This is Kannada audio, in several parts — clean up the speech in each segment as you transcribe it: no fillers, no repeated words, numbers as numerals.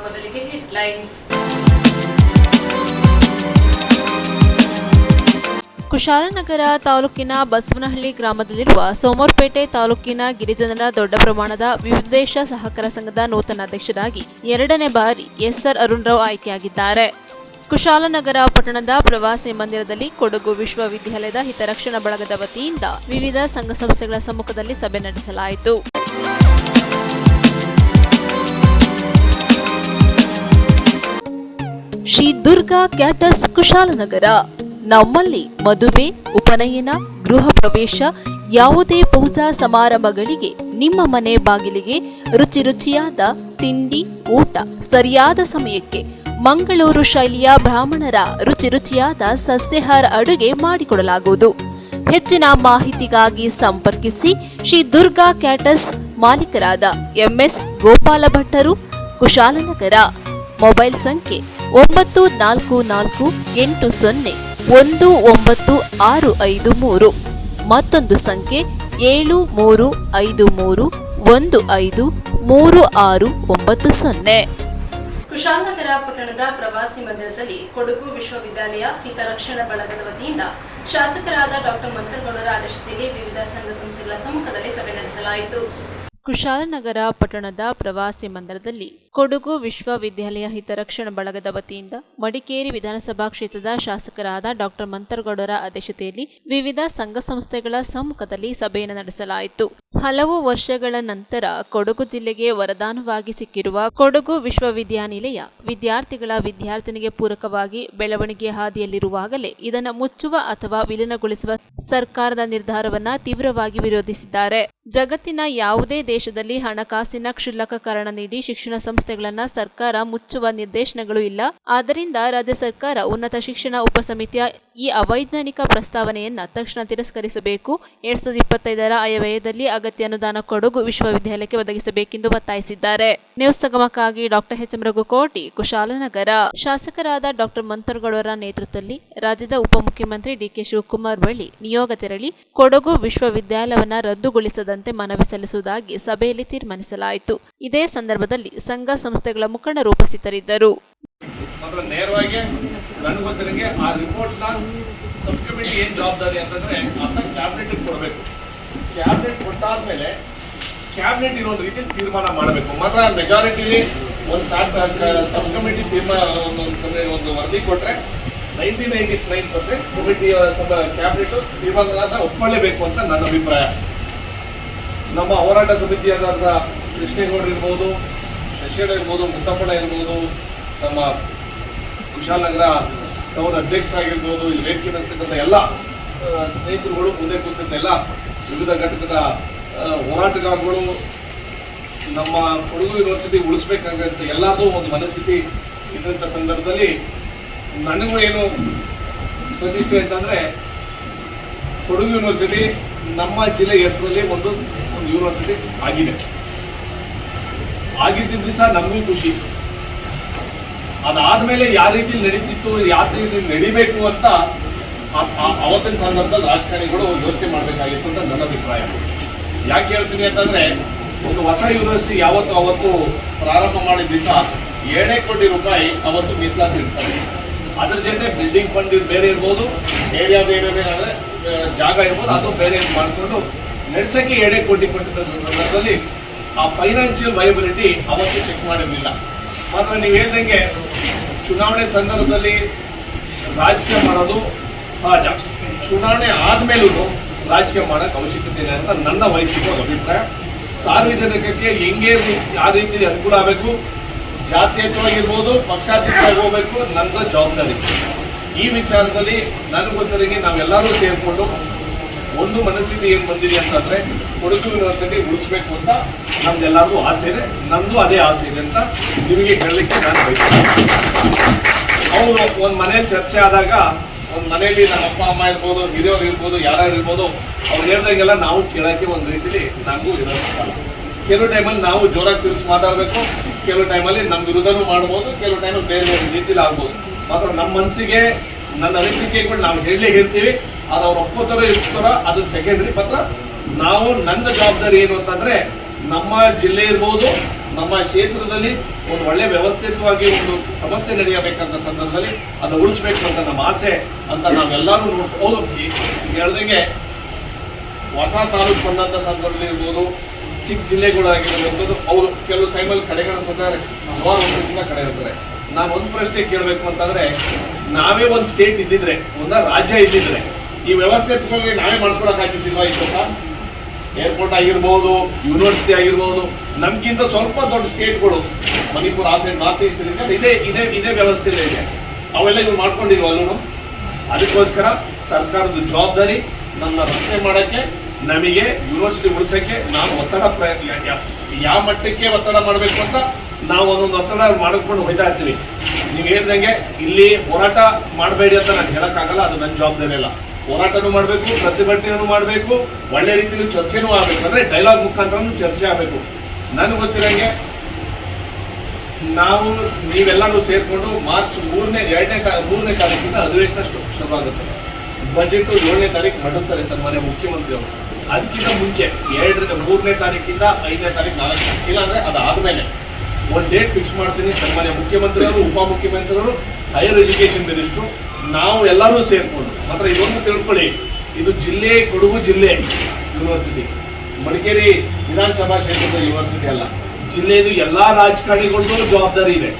ಮೊದಲಿಗೆ ಹೆಡ್ಲೈನ್ಸ್. ಕುಶಾಲನಗರ ತಾಲೂಕಿನ ಬಸವನಹಳ್ಳಿ ಗ್ರಾಮದಲ್ಲಿರುವ ಸೋಮವಾರಪೇಟೆ ತಾಲೂಕಿನ ಗಿರಿಜನರ ದೊಡ್ಡ ಪ್ರಮಾಣದ ವಿವಿಧೇಶ ಸಹಕಾರ ಸಂಘದ ನೂತನ ಅಧ್ಯಕ್ಷರಾಗಿ 2ನೇ ಬಾರಿ ಎಸ್ಆರ್ ಅರುಣ್ ರಾವ್ ಆಯ್ಕೆಯಾಗಿದ್ದಾರೆ. ಕುಶಾಲನಗರ ಪಟ್ಟಣದ ಪ್ರವಾಸಿ ಮಂದಿರದಲ್ಲಿ ಕೊಡಗು ವಿಶ್ವವಿದ್ಯಾಲಯದ ಹಿತರಕ್ಷಣಾ ಬಳಗದ ವತಿಯಿಂದ ವಿವಿಧ ಸಂಘ ಸಂಸ್ಥೆಗಳ ಸಮ್ಮುಖದಲ್ಲಿ ಸಭೆ ನಡೆಸಲಾಯಿತು. ಶ್ರೀ ದುರ್ಗಾ ಕ್ಯಾಟರ್ಸ್ ಕುಶಾಲನಗರ. ನಮ್ಮಲ್ಲಿ ಮದುವೆ, ಉಪನಯನ, ಗೃಹ ಪ್ರವೇಶ, ಯಾವುದೇ ಪೂಜಾ ಸಮಾರಂಭಗಳಿಗೆ ನಿಮ್ಮ ಮನೆ ಬಾಗಿಲಿಗೆ ರುಚಿಯಾದ ತಿಂಡಿ, ಊಟ ಸರಿಯಾದ ಸಮಯಕ್ಕೆ ಮಂಗಳೂರು ಶೈಲಿಯ ಬ್ರಾಹ್ಮಣರ ರುಚಿಯಾದ ಸಸ್ಯಾಹಾರ ಅಡುಗೆ ಮಾಡಿಕೊಡಲಾಗುವುದು. ಹೆಚ್ಚಿನ ಮಾಹಿತಿಗಾಗಿ ಸಂಪರ್ಕಿಸಿ ಶ್ರೀ ದುರ್ಗಾ ಕ್ಯಾಟರ್ಸ್ ಮಾಲೀಕರಾದ MS ಗೋಪಾಲ ಭಟ್ಟರು, ಕುಶಾಲನಗರ. ಮೊಬೈಲ್ ಸಂಖ್ಯೆ 9448019653, ಮತ್ತೊಂದು ಸಂಖ್ಯೆ 7353153690. ಕುಶಾಲನಗರ ಪಟ್ಟಣದ ಪ್ರವಾಸಿ ಮಂದಿರದಲ್ಲಿ ಕೊಡಗು ವಿಶ್ವವಿದ್ಯಾಲಯ ಹಿತರಕ್ಷಣಾ ಬಳಗದ ವತಿಯಿಂದ ಶಾಸಕರಾದ ಡಾಕ್ಟರ್ ಮಂತರಗೌಡರ ಅಧ್ಯಕ್ಷತೆಯಲ್ಲಿ ವಿವಿಧ ಸಂಘ ಸಂಸ್ಥೆಗಳ ಸಮ್ಮುಖದಲ್ಲಿ ಸಭೆ ನಡೆಸಲಾಯಿತು. ಕುಶಾಲನಗರ ಪಟ್ಟಣದ ಪ್ರವಾಸಿ ಮಂದಿರದಲ್ಲಿ ಕೊಡಗು ವಿಶ್ವವಿದ್ಯಾಲಯ ಹಿತರಕ್ಷಣಾ ಬಳಗದ ವತಿಯಿಂದ ಮಡಿಕೇರಿ ವಿಧಾನಸಭಾ ಕ್ಷೇತ್ರದ ಶಾಸಕರಾದ ಡಾಕ್ಟರ್ ಮಂತರಗೌಡರ ಅಧ್ಯಕ್ಷತೆಯಲ್ಲಿ ವಿವಿಧ ಸಂಘ ಸಂಸ್ಥೆಗಳ ಸಮ್ಮುಖದಲ್ಲಿ ಸಭೆಯನ್ನು ನಡೆಸಲಾಯಿತು. ಹಲವು ವರ್ಷಗಳ ನಂತರ ಕೊಡಗು ಜಿಲ್ಲೆಗೆ ವರದಾನವಾಗಿ ಸಿಕ್ಕಿರುವ ಕೊಡಗು ವಿಶ್ವವಿದ್ಯಾನಿಲಯ ವಿದ್ಯಾರ್ಥಿನಿಗೆ ಪೂರಕವಾಗಿ ಬೆಳವಣಿಗೆ ಹಾದಿಯಲ್ಲಿರುವಾಗಲೇ ಇದನ್ನು ಮುಚ್ಚುವ ಅಥವಾ ವಿಲೀನಗೊಳಿಸುವ ಸರ್ಕಾರದ ನಿರ್ಧಾರವನ್ನ ತೀವ್ರವಾಗಿ ವಿರೋಧಿಸಿದ್ದಾರೆ. ಜಗತ್ತಿನ ಯಾವುದೇ ದೇಶದಲ್ಲಿ ಹಣಕಾಸಿನ ಕ್ಷುಲ್ಲಕ ಕಾರಣ ನೀಡಿ ಶಿಕ್ಷಣ ಸಂಸ್ಥೆಗಳನ್ನ ಸರ್ಕಾರ ಮುಚ್ಚುವ ನಿರ್ದೇಶನಗಳು ಇಲ್ಲ. ಆದ್ದರಿಂದ ರಾಜ್ಯ ಸರ್ಕಾರ ಉನ್ನತ ಶಿಕ್ಷಣ ಉಪಸಮಿತಿಯ ಈ ಅವೈಜ್ಞಾನಿಕ ಪ್ರಸ್ತಾವನೆಯನ್ನ ತಕ್ಷಣ ತಿರಸ್ಕರಿಸಬೇಕು. 2025ರ ಆಯವ್ಯಯದಲ್ಲಿ ಅಗತ್ಯ ಅನುದಾನ ಕೊಡಗು ವಿಶ್ವವಿದ್ಯಾಲಯಕ್ಕೆ ಒದಗಿಸಬೇಕೆಂದು ಒತ್ತಾಯಿಸಿದ್ದಾರೆ. ನ್ಯೂಸ್ ಸಂಗಮಕ್ಕಾಗಿ ಡಾಕ್ಟರ್ ಎಚ್.ಎಂ. ರಘುಕೋಟಿ, ಕುಶಾಲನಗರ. ಶಾಸಕರಾದ ಡಾಕ್ಟರ್ ಮಂತರಗೌಡರ ನೇತೃತ್ವದಲ್ಲಿ ರಾಜ್ಯದ ಉಪಮುಖ್ಯಮಂತ್ರಿ ಡಿ.ಕೆ. ಶಿವಕುಮಾರ್ ಬಳಿ ನಿಯೋಗ ತೆರಳಿ ಕೊಡಗು ವಿಶ್ವವಿದ್ಯಾಲಯವನ್ನ ರದ್ದುಗೊಳಿಸದಂತೆ ಮನವಿ ಸಲ್ಲಿಸುವುದಾಗಿ ಸಭೆಯಲ್ಲಿ ತೀರ್ಮಾನಿಸಲಾಯಿತು. ಇದೇ ಸಂದರ್ಭದಲ್ಲಿ ಸಂಘ ಸಂಸ್ಥೆಗಳ ಮುಖಂಡರು ಉಪಸ್ಥಿತರಿದ್ದರು. ನೇರವಾಗಿ ನನಗೊತ್ತರಿಗೆ ಆ ರಿಪೋರ್ಟ್ನ ಸಬ್ ಕಮಿಟಿ ಏನು ಜವಾಬ್ದಾರಿ ಅಂತಂದ್ರೆ ಅದನ್ನ ಕ್ಯಾಬಿನೆಟ್ ಕೊಡಬೇಕು. ಕ್ಯಾಬಿನೆಟ್ ಕೊಟ್ಟಾದ್ಮೇಲೆ ಕ್ಯಾಬಿನೆಟ್ ಇನ್ನೊಂದು ರೀತಿ ತೀರ್ಮಾನ ಮಾಡಬೇಕು. ಮಾತ್ರ ಮೆಜಾರಿಟಿಲಿ ಒಂದು ಸಬ್ ಕಮಿಟಿ ಒಂದು ವರದಿ ಕೊಟ್ರೆ 99% ಕಮಿಟಿ ಕ್ಯಾಬಿನೆಟ್ ತೀರ್ಮಾನ ಒಪ್ಕೊಳ್ಳೇಬೇಕು ಅಂತ ನನ್ನ ಅಭಿಪ್ರಾಯ. ನಮ್ಮ ಹೋರಾಟ ಸಮಿತಿಯಾದ ಕೃಷ್ಣೇಗೌಡರು ಇರ್ಬೋದು, ಶಶಿಯಣ್ಣ ಇರ್ಬೋದು, ಮುತ್ತಪ್ಪಣ್ಣ ಇರ್ಬೋದು, ನಮ್ಮ ಕುಶಾಲನಗರ ಟೌನ್ ಅಧ್ಯಕ್ಷರಾಗಿರ್ಬೋದು, ಇಲ್ಲಿ ವೇದಿಕೆ ನಡೆಸಿದಂಥ ಎಲ್ಲ ಸ್ನೇಹಿತರುಗಳು, ಮುಂದೆ ಕೂತಿದ್ದ ಎಲ್ಲ ವಿವಿಧ ಘಟಕದ ಹೋರಾಟಗಾರಗಳು, ನಮ್ಮ ಕೊಡಗು ಯೂನಿವರ್ಸಿಟಿ ಉಳಿಸ್ಬೇಕಾಗಂತ ಎಲ್ಲದೂ ಒಂದು ಮನಸ್ಥಿತಿ ಇದ್ದಂಥ ಸಂದರ್ಭದಲ್ಲಿ ನನಗೂ ಏನು ಪ್ರತಿಷ್ಠೆ ಅಂತಂದರೆ ಕೊಡಗು ಯೂನಿವರ್ಸಿಟಿ ನಮ್ಮ ಜಿಲ್ಲೆ ಹೆಸರಲ್ಲಿ ಒಂದು ಯೂನಿವರ್ಸಿಟಿ ಆಗಿದೆ. ಆಗಿದ್ದ ಸಹ ನಮಗೂ ಖುಷಿ. ಅದಾದ್ಮೇಲೆ ಯಾವ ರೀತಿ ನಡೀತಿತ್ತು, ಯಾವ ರೀತಿ ನಡಿಬೇಕು ಅಂತ ಅವತ್ತಿನ ಸಂದರ್ಭದಲ್ಲಿ ರಾಜಕಾರಣಿಗಳು ಯೋಚನೆ ಮಾಡಬೇಕಾಗಿತ್ತು ಅಂತ ನನ್ನ ಅಭಿಪ್ರಾಯ. ಯಾಕೆ ಹೇಳ್ತೀನಿ ಅಂತಂದ್ರೆ, ಒಂದು ಹೊಸ ಯೂನಿವರ್ಸಿಟಿ ಅವತ್ತು ಪ್ರಾರಂಭ ಮಾಡಿದ ದಿವಸ 7 ಕೋಟಿ ರೂಪಾಯಿ ಅವತ್ತು ಮೀಸಲಾತಿ ಇರ್ತಾರೆ. ಅದ್ರ ಜೊತೆ ಬಿಲ್ಡಿಂಗ್ ಫಂಡ್ ಬೇರೆ ಇರ್ಬೋದು, ಏರಿಯಾ ಬೇರೆ ಅಂದ್ರೆ ಜಾಗ ಇರ್ಬೋದು, ಅದು ಬೇರೆ ಮಾಡಿಕೊಂಡು ನಡೆಸಕ್ಕೆ 7 ಕೋಟಿ ಕೊಟ್ಟಿದ್ದ ಸಂದರ್ಭದಲ್ಲಿ ಆ ಫೈನಾನ್ಷಿಯಲ್ ವೈಬಿಲಿಟಿ ಅವತ್ತು ಚೆಕ್ ಮಾಡಿರಲಿಲ್ಲ. ಮಾತ್ರ ನೀವು ಹೇಳ್ದಂಗೆ ಚುನಾವಣೆ ಸಂದರ್ಭದಲ್ಲಿ ರಾಜಕೀಯ ಮಾಡೋದು ಸಹಜ. ಚುನಾವಣೆ ಆದ್ಮೇಲೂ ರಾಜಕೀಯ ಮಾಡೋಕ್ಕೆ ಅವಶ್ಯಕತೆ ಇದೆ ಅಂತ ನನ್ನ ವೈಯಕ್ತಿಕ ಅಭಿಪ್ರಾಯ. ಸಾರ್ವಜನಿಕರಿಗೆ ಹೆಂಗೆ ಯಾವ ರೀತಿ ಅನುಕೂಲ ಆಗಬೇಕು, ಜಾತ್ಯತೀತವಾಗಿರ್ಬೋದು, ಪಕ್ಷಾತೀತವಾಗಿ ಹೋಗ್ಬೇಕು, ನನ್ನ ಜವಾಬ್ದಾರಿ. ಈ ವಿಚಾರದಲ್ಲಿ ನನಗೆ ಗೊತ್ತಿರಂಗೆ ನಾವೆಲ್ಲರೂ ಸೇರಿಕೊಂಡು ಒಂದು ಮನಸ್ಥಿತಿ ಏನು ಬಂದಿದೆ ಅಂತಂದ್ರೆ ಕೊಡಗು ಯೂನಿವರ್ಸಿಟಿ ಉಳಿಸ್ಬೇಕು ಅಂತ ನಮ್ದೆಲ್ಲರಿಗೂ ಆಸೆ ಇದೆ. ನಂದು ಅದೇ ಆಸೆ ಇದೆ ಅಂತ ನಿಮಗೆ ಹೇಳಲಿಕ್ಕೆ ನಾನು ಬಯಸ್ತೀನಿ. ಅವರು ಒಂದು ಮನೇಲಿ ಚರ್ಚೆ ಆದಾಗ, ಒಂದು ಮನೆಯಲ್ಲಿ ನಮ್ಮ ಅಪ್ಪ ಅಮ್ಮ ಇರ್ಬೋದು, ಹಿರಿಯವರು ಇರ್ಬೋದು, ಯಾರ್ಯಾರು ಇರ್ಬೋದು, ಅವ್ರು ಹೇಳ್ದಂಗೆಲ್ಲ ನಾವು ಕೇಳೋಕ್ಕೆ ಒಂದು ರೀತಿಲಿ ನನಗೂ ಇರೋದಿಲ್ಲ. ಕೆಲವು ಟೈಮಲ್ಲಿ ನಾವು ಜೋರಾಗಿ ತಿಳಿಸಿ ಮಾತಾಡಬೇಕು, ಕೆಲವು ಟೈಮಲ್ಲಿ ನಮ್ಮ ವಿರುದ್ಧನೂ ಮಾಡ್ಬೋದು, ಕೆಲವು ಟೈಮಲ್ಲಿ ಬೇರೆ ಬೇರೆ ರೀತಿಲಿ ಆಗ್ಬೋದು. ಮಾತ್ರ ನಮ್ಮ ಮನಸ್ಸಿಗೆ ನನ್ನ ಅನಿಸಿಕೆಗಳು ನಾವು ಹೇಳ್ತೀವಿ. ಅದು ಅವ್ರು ಒಪ್ಪೋತಾರೋ ಇರ್ತಾರೋ ಅದನ್ನ ಸೆಕೆಂಡ್ರಿ. ಮಾತ್ರ ನಾವು ನನ್ನ ಜವಾಬ್ದಾರಿ ಏನು ಅಂತಂದ್ರೆ, ನಮ್ಮ ಜಿಲ್ಲೆ ಇರ್ಬೋದು, ನಮ್ಮ ಕ್ಷೇತ್ರದಲ್ಲಿ ಒಂದು ಒಳ್ಳೆ ವ್ಯವಸ್ಥಿತವಾಗಿ ಒಂದು ಸಮಸ್ಯೆ ನಡೆಯಬೇಕಂತ ಸಂದರ್ಭದಲ್ಲಿ ಅದು ಉಳಿಸ್ಬೇಕು ಅಂತ ನಮ್ಮ ಆಸೆ ಅಂತ ನಾವೆಲ್ಲರೂ ನೋಡ್ಬೋದು. ಹೇಳ್ದಂಗೆ ಹೊಸ ತಾಲೂಕು ಬಂದಂಥ ಸಂದರ್ಭದಲ್ಲಿ ಇರ್ಬೋದು, ಚಿಕ್ಕ ಜಿಲ್ಲೆಗಳಾಗಿರ್ಬೋದು, ಅವರು ಕೆಲವು ಸೈಮಲ್ಲಿ ಕಡೆಗಣಿಸಿದ್ದಾರೆ, ಹಲವಾರು ವರ್ಷದಿಂದ ಕಡೆ ಇರ್ತಾರೆ. ನಾನು ಒಂದು ಪ್ರಶ್ನೆ ಕೇಳಬೇಕು ಅಂತಂದ್ರೆ, ನಾವೇ ಒಂದು ಸ್ಟೇಟ್ ಇದ್ದಿದ್ರೆ, ಒಂದು ರಾಜ್ಯ ಇದ್ದಿದ್ರೆ, ಈ ವ್ಯವಸ್ಥಿತವಾಗಿ ನಾವೇ ಮಾಡಿಸ್ಕೊಳಕ್ಕಾಗಿರ್ತಿಲ್ವಾ? ಈ ಕೆಲಸ ಏರ್ಪೋರ್ಟ್ ಆಗಿರ್ಬೋದು, ಯೂನಿವರ್ಸಿಟಿ ಆಗಿರ್ಬೋದು, ನಮ್ಗಿಂತ ಸ್ವಲ್ಪ ದೊಡ್ಡ ಸ್ಟೇಟ್ಗಳು ಮಣಿಪುರ, ಆ ಸೈಡ್, ನಾರ್ತ್ ಈಸ್ಟ್ ಇದೇ ವ್ಯವಸ್ಥೆ ಇದೆ. ಅವೆಲ್ಲ ಇವ್ರು ಮಾಡ್ಕೊಂಡಿಲ್ವಲ್ಲೂ. ಅದಕ್ಕೋಸ್ಕರ ಸರ್ಕಾರದ ಜವಾಬ್ದಾರಿ ನನ್ನ ರಕ್ಷಣೆ ಮಾಡೋಕ್ಕೆ, ನಮಗೆ ಯೂನಿವರ್ಸಿಟಿ ಉಳಿಸೋಕ್ಕೆ ನಾವು ಒತ್ತಡ ಯಾವ ಮಟ್ಟಕ್ಕೆ ಒತ್ತಡ ಮಾಡಬೇಕು ಅಂತ ನಾವು ಒಂದೊಂದು ಒತ್ತಡ ಮಾಡಿಕೊಂಡು ಹೋಗ್ತಾ ಇರ್ತೀವಿ. ನೀವು ಹೇಳ್ದಂಗೆ ಇಲ್ಲಿ ಹೋರಾಟ ಮಾಡಬೇಡಿ ಅಂತ ನಾನು ಹೇಳೋಕ್ಕಾಗಲ್ಲ, ಅದು ನನ್ನ ಜವಾಬ್ದಾರಿ ಅಲ್ಲ. ಹೋರಾಟನೂ ಮಾಡಬೇಕು, ಪ್ರತಿಭಟನೆಯೂ ಮಾಡಬೇಕು, ಒಳ್ಳೆ ರೀತಿಯಲ್ಲಿ ಚರ್ಚೆನೂ ಆಗಬೇಕು. ಅಂದರೆ ಡೈಲಾಗ್ ಮುಖಾಂತರ ಚರ್ಚೆ ಆಗಬೇಕು. ನನಗೆ ಗೊತ್ತಿರೋಂಗೆ ನೀವೆಲ್ಲರೂ ಸೇರಿಕೊಂಡು ಮಾರ್ಚ್ 3ನೇ ತಾರೀಕಿಂದ ಅಧಿವೇಶನ ಶುರುವಾಗುತ್ತೆ. ಬಜೆಟ್ 7ನೇ ತಾರೀಕು ಮಂಡಿಸ್ತಾರೆ ಸನ್ಮಾನ್ಯ ಮುಖ್ಯಮಂತ್ರಿ ಅವರು. ಅದಕ್ಕಿಂತ ಮುಂಚೆ 3ನೇ ತಾರೀಕಿಂದ 5ನೇ ತಾರೀಕು 4 ಇಲ್ಲಾಂದ್ರೆ ಅದಾದ್ಮೇಲೆ ಒಂದು ಡೇಟ್ ಫಿಕ್ಸ್ ಮಾಡ್ತೀನಿ. ಸನ್ಮಾನ್ಯ ಮುಖ್ಯಮಂತ್ರಿ ಅವರು, ಉಪಮುಖ್ಯಮಂತ್ರಿಗಳು, ಹೈಯರ್ ಎಜುಕೇಶನ್ ಮಿನಿಸ್ಟ್ರು, ನಾವು ಎಲ್ಲರೂ ಸೇರ್ಕೊಂಡು ಮಾತ್ರ ಇದೊಂದು ತಿಳ್ಕೊಳ್ಳಿ, ಇದು ಕೊಡಗು ಜಿಲ್ಲೆ ಯೂನಿವರ್ಸಿಟಿ, ಮಡಿಕೇರಿ ವಿಧಾನಸಭಾ ಕ್ಷೇತ್ರದ ಯೂನಿವರ್ಸಿಟಿ ಅಲ್ಲ. ಜಿಲ್ಲೆದು ಎಲ್ಲಾ ರಾಜಕಾರಣಿಗಳದ್ದು ಜವಾಬ್ದಾರಿ ಇದೆ.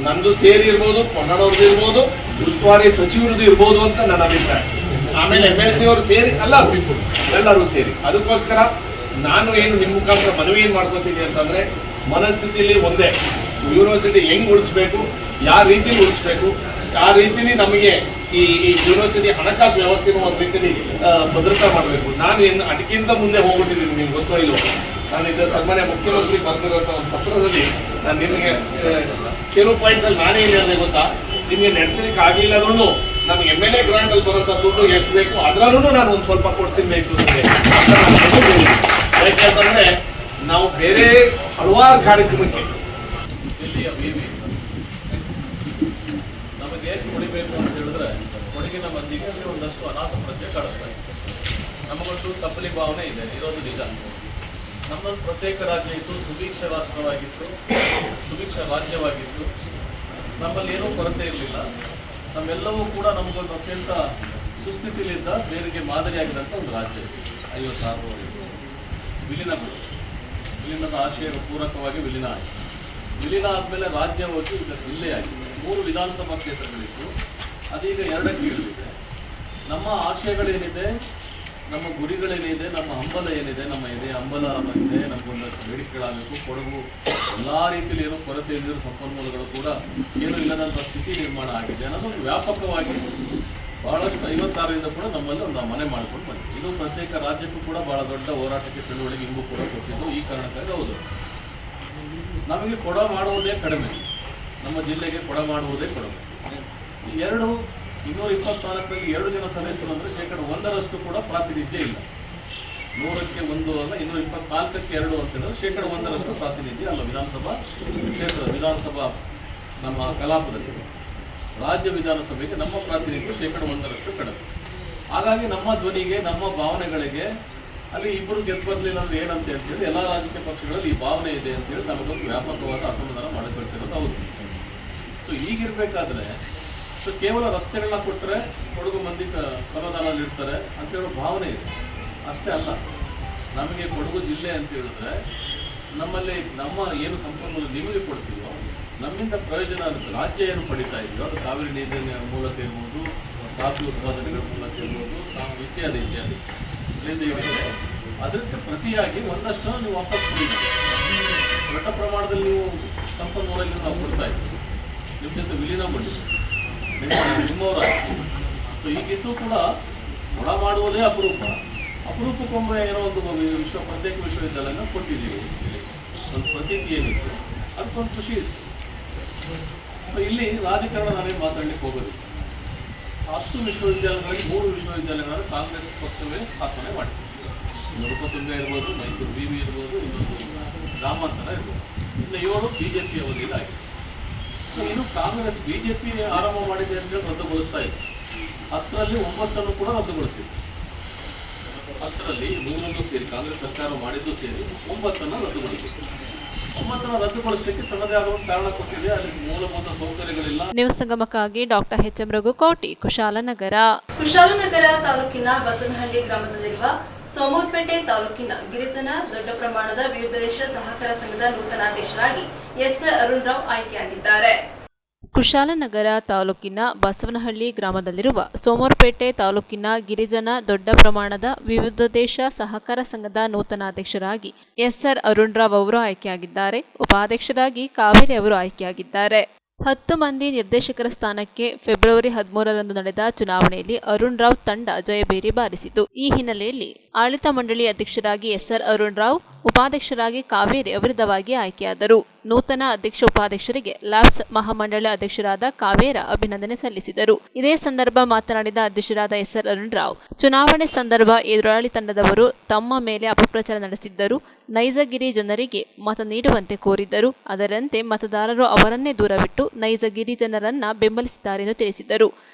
ನಂದು ಸೇರಿ ಇರ್ಬೋದು, ಪೊನ್ನಡವ್ರದ್ದು ಇರ್ಬೋದು, ಉಸ್ತುವಾರಿ ಸಚಿವರದ್ದು ಇರ್ಬೋದು ಅಂತ ನನ್ನ ಅಭಿಪ್ರಾಯ. ಆಮೇಲೆ MLC ಅವರು ಸೇರಿ ಎಲ್ಲರೂ ಸೇರಿ. ಅದಕ್ಕೋಸ್ಕರ ನಾನು ನಿಮ್ಮ ಮುಖಾಂತರ ಮನವಿ ಮಾಡ್ಕೊತೀನಿ ಅಂತಂದ್ರೆ, ಮನಸ್ಥಿತಿಯಲ್ಲಿ ಒಂದೇ, ಯೂನಿವರ್ಸಿಟಿ ಹೆಂಗ್ ಉಳಿಸ್ಬೇಕು, ಯಾವ ರೀತಿ ಉಳಿಸ್ಬೇಕು, ಆ ರೀತಿಲಿ ನಮಗೆ ಈ ಯೂನಿವರ್ಸಿಟಿ ಹಣಕಾಸು ವ್ಯವಸ್ಥೆನ ಒಂದು ರೀತಿಯಲ್ಲಿ ಭದ್ರತಾ ಮಾಡಬೇಕು. ನಾನು ಅದಕ್ಕಿಂತ ಮುಂದೆ ಹೋಗ್ಬಿಟ್ಟಿದ್ದೀನಿ, ನಿಮ್ಗೆ ಗೊತ್ತೋ ಇಲ್ವೋ. ನಾನು ಇದು ಸನ್ಮಾನ್ಯ ಮುಖ್ಯಮಂತ್ರಿ ಬರೆದಿರುವಂಥ ಒಂದು ಪತ್ರದಲ್ಲಿ ನಾನು ನಿಮಗೆ ಕೆಲವು ಪಾಯಿಂಟ್ಸ್ ಅಲ್ಲಿ ನಾನೇ ಏನು ಹೇಳಿದೆ ಗೊತ್ತಾ, ನಿಮಗೆ ನಡೆಸಲಿಕ್ಕೆ ಆಗಲಿಲ್ಲ ಅಂದ್ರೂ ನಮ್ಗೆ MLA ಗ್ರಾಂಟ್ ಅಲ್ಲಿ ಬರೋಂಥ ದುಡ್ಡು ಎಷ್ಟು ಬೇಕು ಅದರಲ್ಲೂ ನಾನು ಒಂದು ಸ್ವಲ್ಪ ಕೊಡ್ತೀನಿ ಬೇಕು ಅಂದರೆ. ಯಾಕೆಂತಂದ್ರೆ ನಾವು ಬೇರೆ ಹಲವಾರು ಕಾರ್ಯಕ್ರಮಕ್ಕೆ ಇಲ್ಲಿಯ ನಮಗೆ ಕೊಡಿಬೇಕು ಅಂತ ಹೇಳಿದ್ರೆ, ಕೊಡಗಿನ ಮಂದಿಗೆ ಒಂದಷ್ಟು ಅನಾಥ ಪ್ರಜ್ಞೆ ಕಾಣಿಸ್ತಾರೆ. ನಮಗೊಂದು ತಪ್ಪಲಿ ಭಾವನೆ ಇದೆ, ಇರೋದು ನಿಜ. ನಮ್ಮೊಂದು ಪ್ರತ್ಯೇಕ ರಾಜ್ಯ ಇತ್ತು, ಸುಭಿಕ್ಷ ರಾಷ್ಟ್ರವಾಗಿತ್ತು, ಸುಭಿಕ್ಷ ರಾಜ್ಯವಾಗಿತ್ತು. ನಮ್ಮಲ್ಲಿ ಏನೂ ಕೊರತೆ ಇರಲಿಲ್ಲ. ನಮ್ಮೆಲ್ಲವೂ ಕೂಡ ನಮಗೊಂದು ಅತ್ಯಂತ ಸುಸ್ಥಿತಿಲಿದ್ದ, ಬೇರೆಗೆ ಮಾದರಿಯಾಗಿದ್ದಂಥ ಒಂದು ರಾಜ್ಯ ಇತ್ತು. 56 ವಿಲೀನಗಳು, ವಿಲೀನದ ಆಶಯದ ಪೂರಕವಾಗಿ ವಿಲೀನ ಆಯಿತು. ವಿಲೀನ ಆದಮೇಲೆ ರಾಜ್ಯ ಹೋಗಿ ಈಗ ಜಿಲ್ಲೆಯಾಗಿದೆ. 3 ವಿಧಾನಸಭಾ ಕ್ಷೇತ್ರಗಳಿತ್ತು, ಅದೀಗ 2ಕ್ಕೆ ಇಳಿದಿದೆ. ನಮ್ಮ ಆಶಯಗಳೇನಿದೆ, ನಮ್ಮ ಗುರಿಗಳೇನಿದೆ, ನಮ್ಮ ಹಂಬಲ ಏನಿದೆ, ನಮ್ಮ ಎದೆ ಹಂಬಲ ಇದೆ, ನಮಗೊಂದಷ್ಟು ಬೇಡಿಕೆಗಳಾಗಬೇಕು. ಕೊಡಗು ಎಲ್ಲ ರೀತಿಯಲ್ಲಿ ಏನೋ ಕೊರತೆ ಇದ್ದರೂ ಸಂಪನ್ಮೂಲಗಳು ಕೂಡ ಏನೂ ಇಲ್ಲದಂಥ ಸ್ಥಿತಿ ನಿರ್ಮಾಣ ಆಗಿದೆ ಅನ್ನೋದು ವ್ಯಾಪಕವಾಗಿ ಬಹಳಷ್ಟು 56ರಿಂದ ಕೂಡ ನಮ್ಮಲ್ಲಿ ಒಂದು ಮನೆ ಮಾಡ್ಕೊಂಡು ಬಂದಿದೆ. ಇದು ಪ್ರತ್ಯೇಕ ರಾಜ್ಯಕ್ಕೂ ಕೂಡ ಬಹಳ ದೊಡ್ಡ ಹೋರಾಟಕ್ಕೆ ಚಳುವಳಿಗೆ ಇಂಬು ಕೂಡ ಕೊಟ್ಟಿದ್ದು ಈ ಕಾರಣಕ್ಕಾಗಿ. ಹೌದು, ನಮಗೆ ಕೊಡ ಮಾಡುವುದೇ ಕಡಿಮೆ, ನಮ್ಮ ಜಿಲ್ಲೆಗೆ ಕೊಡ ಮಾಡುವುದೇ ಕಡಿಮೆ. ಈ 224ರಲ್ಲಿ 2 ಜನ ಸದಸ್ಯರು ಅಂದರೆ 1% ಕೂಡ ಪ್ರಾತಿನಿಧ್ಯ ಇಲ್ಲ. 100ಕ್ಕೆ 1 ಅಲ್ಲ, 224ಕ್ಕೆ 2 ಅಂತ ಹೇಳಿದ್ರೆ 1% ಪ್ರಾತಿನಿಧ್ಯ ಅಲ್ಲ. ವಿಧಾನಸಭಾ ಕ್ಷೇತ್ರ, ವಿಧಾನಸಭಾ ನಮ್ಮ ಕಲಾಪದಲ್ಲಿ ರಾಜ್ಯ ವಿಧಾನಸಭೆಗೆ ನಮ್ಮ ಪ್ರಾತಿನಿಧ್ಯ 1% ಕಡಿಮೆ. ಹಾಗಾಗಿ ನಮ್ಮ ಧ್ವನಿಗೆ, ನಮ್ಮ ಭಾವನೆಗಳಿಗೆ ಅಲ್ಲಿ ಇಬ್ಬರು ಗೆದ್ದು ಬರಲಿಲ್ಲ ಅಂದ್ರೆ ಏನಂತ ಅಂತೇಳಿ ಎಲ್ಲ ರಾಜಕೀಯ ಪಕ್ಷಗಳಲ್ಲಿ ಈ ಭಾವನೆ ಇದೆ ಅಂತೇಳಿ ನಮಗೊಂದು ವ್ಯಾಪಕವಾದ ಅಸಮಾಧಾನ ಮಾಡಿಕೊಳ್ತಿರೋದು. ಹೌದು. ಸೊ ಈಗಿರ್ಬೇಕಾದ್ರೆ ಕೇವಲ ರಸ್ತೆಗಳನ್ನ ಕೊಟ್ಟರೆ ಕೊಡಗು ಮಂದಿ ಸಮಾಧಾನದಲ್ಲಿ ಇರ್ತಾರೆ ಅಂತೇಳೋ ಭಾವನೆ ಇದೆ. ಅಷ್ಟೇ ಅಲ್ಲ, ನಮಗೆ ಕೊಡಗು ಜಿಲ್ಲೆ ಅಂತ ಹೇಳಿದ್ರೆ ನಮ್ಮಲ್ಲಿ ನಮ್ಮ ಏನು ಸಂಪನ್ಮೂಲ ನಿಮಗೆ ಕೊಡ್ತೀವೋ, ನಮ್ಮಿಂದ ಪ್ರಯೋಜನ ರಾಜ್ಯ ಏನು ಪಡಿತಾ ಇದೆಯೋ, ಅದು ಕಾವೇರಿ ನೀರಿನ ಮೂಲಕ ಇರ್ಬೋದು, ಕಾಫಿ ಉತ್ಪಾದನೆಗಳ ಮೂಲಕ ಇರ್ಬೋದು, ಇತ್ಯಾದಿ ಇತ್ಯಾದಿ ಏನಿದೆ, ಅದಕ್ಕೆ ಪ್ರತಿಯಾಗಿ ಒಂದಷ್ಟು ನೀವು ವಾಪಸ್ ಕೊಡಿದ್ದೀವಿ. ದೊಡ್ಡ ಪ್ರಮಾಣದಲ್ಲಿ ನೀವು ಸಂಪನ್ಮೂಲಕ್ಕೆ ನಾವು ಕೊಡ್ತಾ ಇದ್ದೀವಿ, ನಿಮ್ಮ ಜೊತೆ ವಿಲೀನಗೊಂಡಿದ್ದೀವಿ, ನಿಮ್ಮವರಾಗಿ. ಸೊ ಈಗಿದ್ದು ಕೂಡ ಕೊಡ ಮಾಡುವುದೇ ಅಪರೂಪಕ್ಕೊಮ್ಮೆ ಏನೋ ಒಂದು ಪ್ರತ್ಯೇಕ ವಿಶ್ವವಿದ್ಯಾಲಯನ ಕೊಟ್ಟಿದ್ದೀವಿ. ಒಂದು ಪ್ರತೀತಿ ಏನಿತ್ತು, ಅದಕ್ಕೊಂದು ಖುಷಿ ಇತ್ತು. ಇಲ್ಲಿ ರಾಜಕಾರಣ ನಾನೇ ಮಾತಾಡ್ಲಿಕ್ಕೆ ಹೋಗೋದು. 10 ವಿಶ್ವವಿದ್ಯಾಲಯಗಳಲ್ಲಿ 3 ವಿಶ್ವವಿದ್ಯಾಲಯಗಳನ್ನು ಕಾಂಗ್ರೆಸ್ ಪಕ್ಷವೇ ಸ್ಥಾಪನೆ ಮಾಡಿದೆ. ನೃಪತುಂಗ ಇರ್ಬೋದು, ಮೈಸೂರು BB ಇರ್ಬೋದು, ಇನ್ನೊಂದು ಗ್ರಾಮಾಂತರ ಇರ್ಬೋದು. ಇನ್ನು 7 BJP ಅವಧಿಯಲ್ಲಿ ಆಗಿದೆ. ಇನ್ನು ಕಾಂಗ್ರೆಸ್ BJP ಆರಂಭ ಮಾಡಿದೆ ಅಂತ ಹೇಳಿ ರದ್ದುಗೊಳಿಸ್ತಾ ಇದೆ. 10ರಲ್ಲಿ 9 ಕೂಡ ರದ್ದುಗೊಳಿಸಿದೆ. 10ರಲ್ಲಿ 3 ಸೇರಿ ಕಾಂಗ್ರೆಸ್ ಸರ್ಕಾರ ಮಾಡಿದ್ದು ಸೇರಿ 9 ರದ್ದುಗೊಳಿಸಿದೆ. ಒಂಬತ್ತನ್ನು ರದ್ದುಗೊಳಿಸಲಿಕ್ಕೆ ತನ್ನದೇ ಆದ ಒಂದು ಕಾರಣ ಕೊಟ್ಟಿದೆ. ಅಲ್ಲಿ ಮೂಲಭೂತ ಸೌಕರ್ಯಗಳಿಲ್ಲ. ನ್ಯೂಸ್ ಸಂಗಮಕ್ಕಾಗಿ ಡಾಕ್ಟರ್ ಎಚ್.ಎಂ. ರಘುಕೋಟಿ, ಕುಶಾಲನಗರ. ಕುಶಾಲನಗರ ತಾಲೂಕಿನ ಬಸವನಹಳ್ಳಿ ಗ್ರಾಮದಲ್ಲಿರುವ ಸೋಮೂರ್ಪೇಟೆ ತಾಲೂಕಿನ ಗಿರಿಜನ ದೊಡ್ಡ ಪ್ರಮಾಣದ ವಿವಿಧ ಸಹಕಾರ ಸಂಘದ ನೂತನ ಅಧ್ಯಕ್ಷರಾಗಿ ಎಸ್ ಅರುಣ್ ರಾವ್ ಆಯ್ಕೆಯಾಗಿದ್ದಾರೆ. ಕುಶಾಲನಗರ ತಾಲೂಕಿನ ಬಸವನಹಳ್ಳಿ ಗ್ರಾಮದಲ್ಲಿರುವ ಸೋಮವಾರಪೇಟೆ ತಾಲೂಕಿನ ಗಿರಿಜನ ದೊಡ್ಡ ಪ್ರಮಾಣದ ವಿವಿಧೋದ್ದೇಶ ಸಹಕಾರ ಸಂಘದ ನೂತನ ಅಧ್ಯಕ್ಷರಾಗಿ ಎಸ್ಆರ್ ಅರುಣ್ ರಾವ್ ಅವರು ಆಯ್ಕೆಯಾಗಿದ್ದಾರೆ. ಉಪಾಧ್ಯಕ್ಷರಾಗಿ ಕಾವೇರಿ ಅವರು ಆಯ್ಕೆಯಾಗಿದ್ದಾರೆ. 10 ಮಂದಿ ನಿರ್ದೇಶಕರ ಸ್ಥಾನಕ್ಕೆ ಫೆಬ್ರವರಿ 13ರಂದು ನಡೆದ ಚುನಾವಣೆಯಲ್ಲಿ ಅರುಣ್ ರಾವ್ ತಂಡ ಜಯಭೇರಿ ಬಾರಿಸಿತು. ಈ ಹಿನ್ನೆಲೆಯಲ್ಲಿ ಆಡಳಿತ ಮಂಡಳಿ ಅಧ್ಯಕ್ಷರಾಗಿ ಎಸ್ಆರ್ ಅರುಣ್ ರಾವ್, ಉಪಾಧ್ಯಕ್ಷರಾಗಿ ಕಾವೇರಿ ಅವಿರೋಧವಾಗಿ ಆಯ್ಕೆಯಾದರು. ನೂತನ ಅಧ್ಯಕ್ಷ ಉಪಾಧ್ಯಕ್ಷರಿಗೆ ಲ್ಯಾಬ್ಸ್ ಮಹಾಮಂಡಳ ಅಧ್ಯಕ್ಷರಾದ ಕಾವೇರ ಅಭಿನಂದನೆ ಸಲ್ಲಿಸಿದರು. ಇದೇ ಸಂದರ್ಭ ಮಾತನಾಡಿದ ಅಧ್ಯಕ್ಷರಾದ ಎಸ್ಆರ್ ಅರುಣ್ ರಾವ್, ಚುನಾವಣೆ ಸಂದರ್ಭ ಎದುರಾಳಿ ತಂಡದವರು ತಮ್ಮ ಮೇಲೆ ಅಪಪ್ರಚಾರ ನಡೆಸಿದ್ದರು. ನೈಜಗಿರಿ ಜನರಿಗೆ ಮತ ನೀಡುವಂತೆ ಕೋರಿದ್ದರು. ಅದರಂತೆ ಮತದಾರರು ಅವರನ್ನೇ ದೂರವಿಟ್ಟು ನೈಜಗಿರಿ ಜನರನ್ನ ಬೆಂಬಲಿಸಿದ್ದಾರೆ ಎಂದು ತಿಳಿಸಿದರು.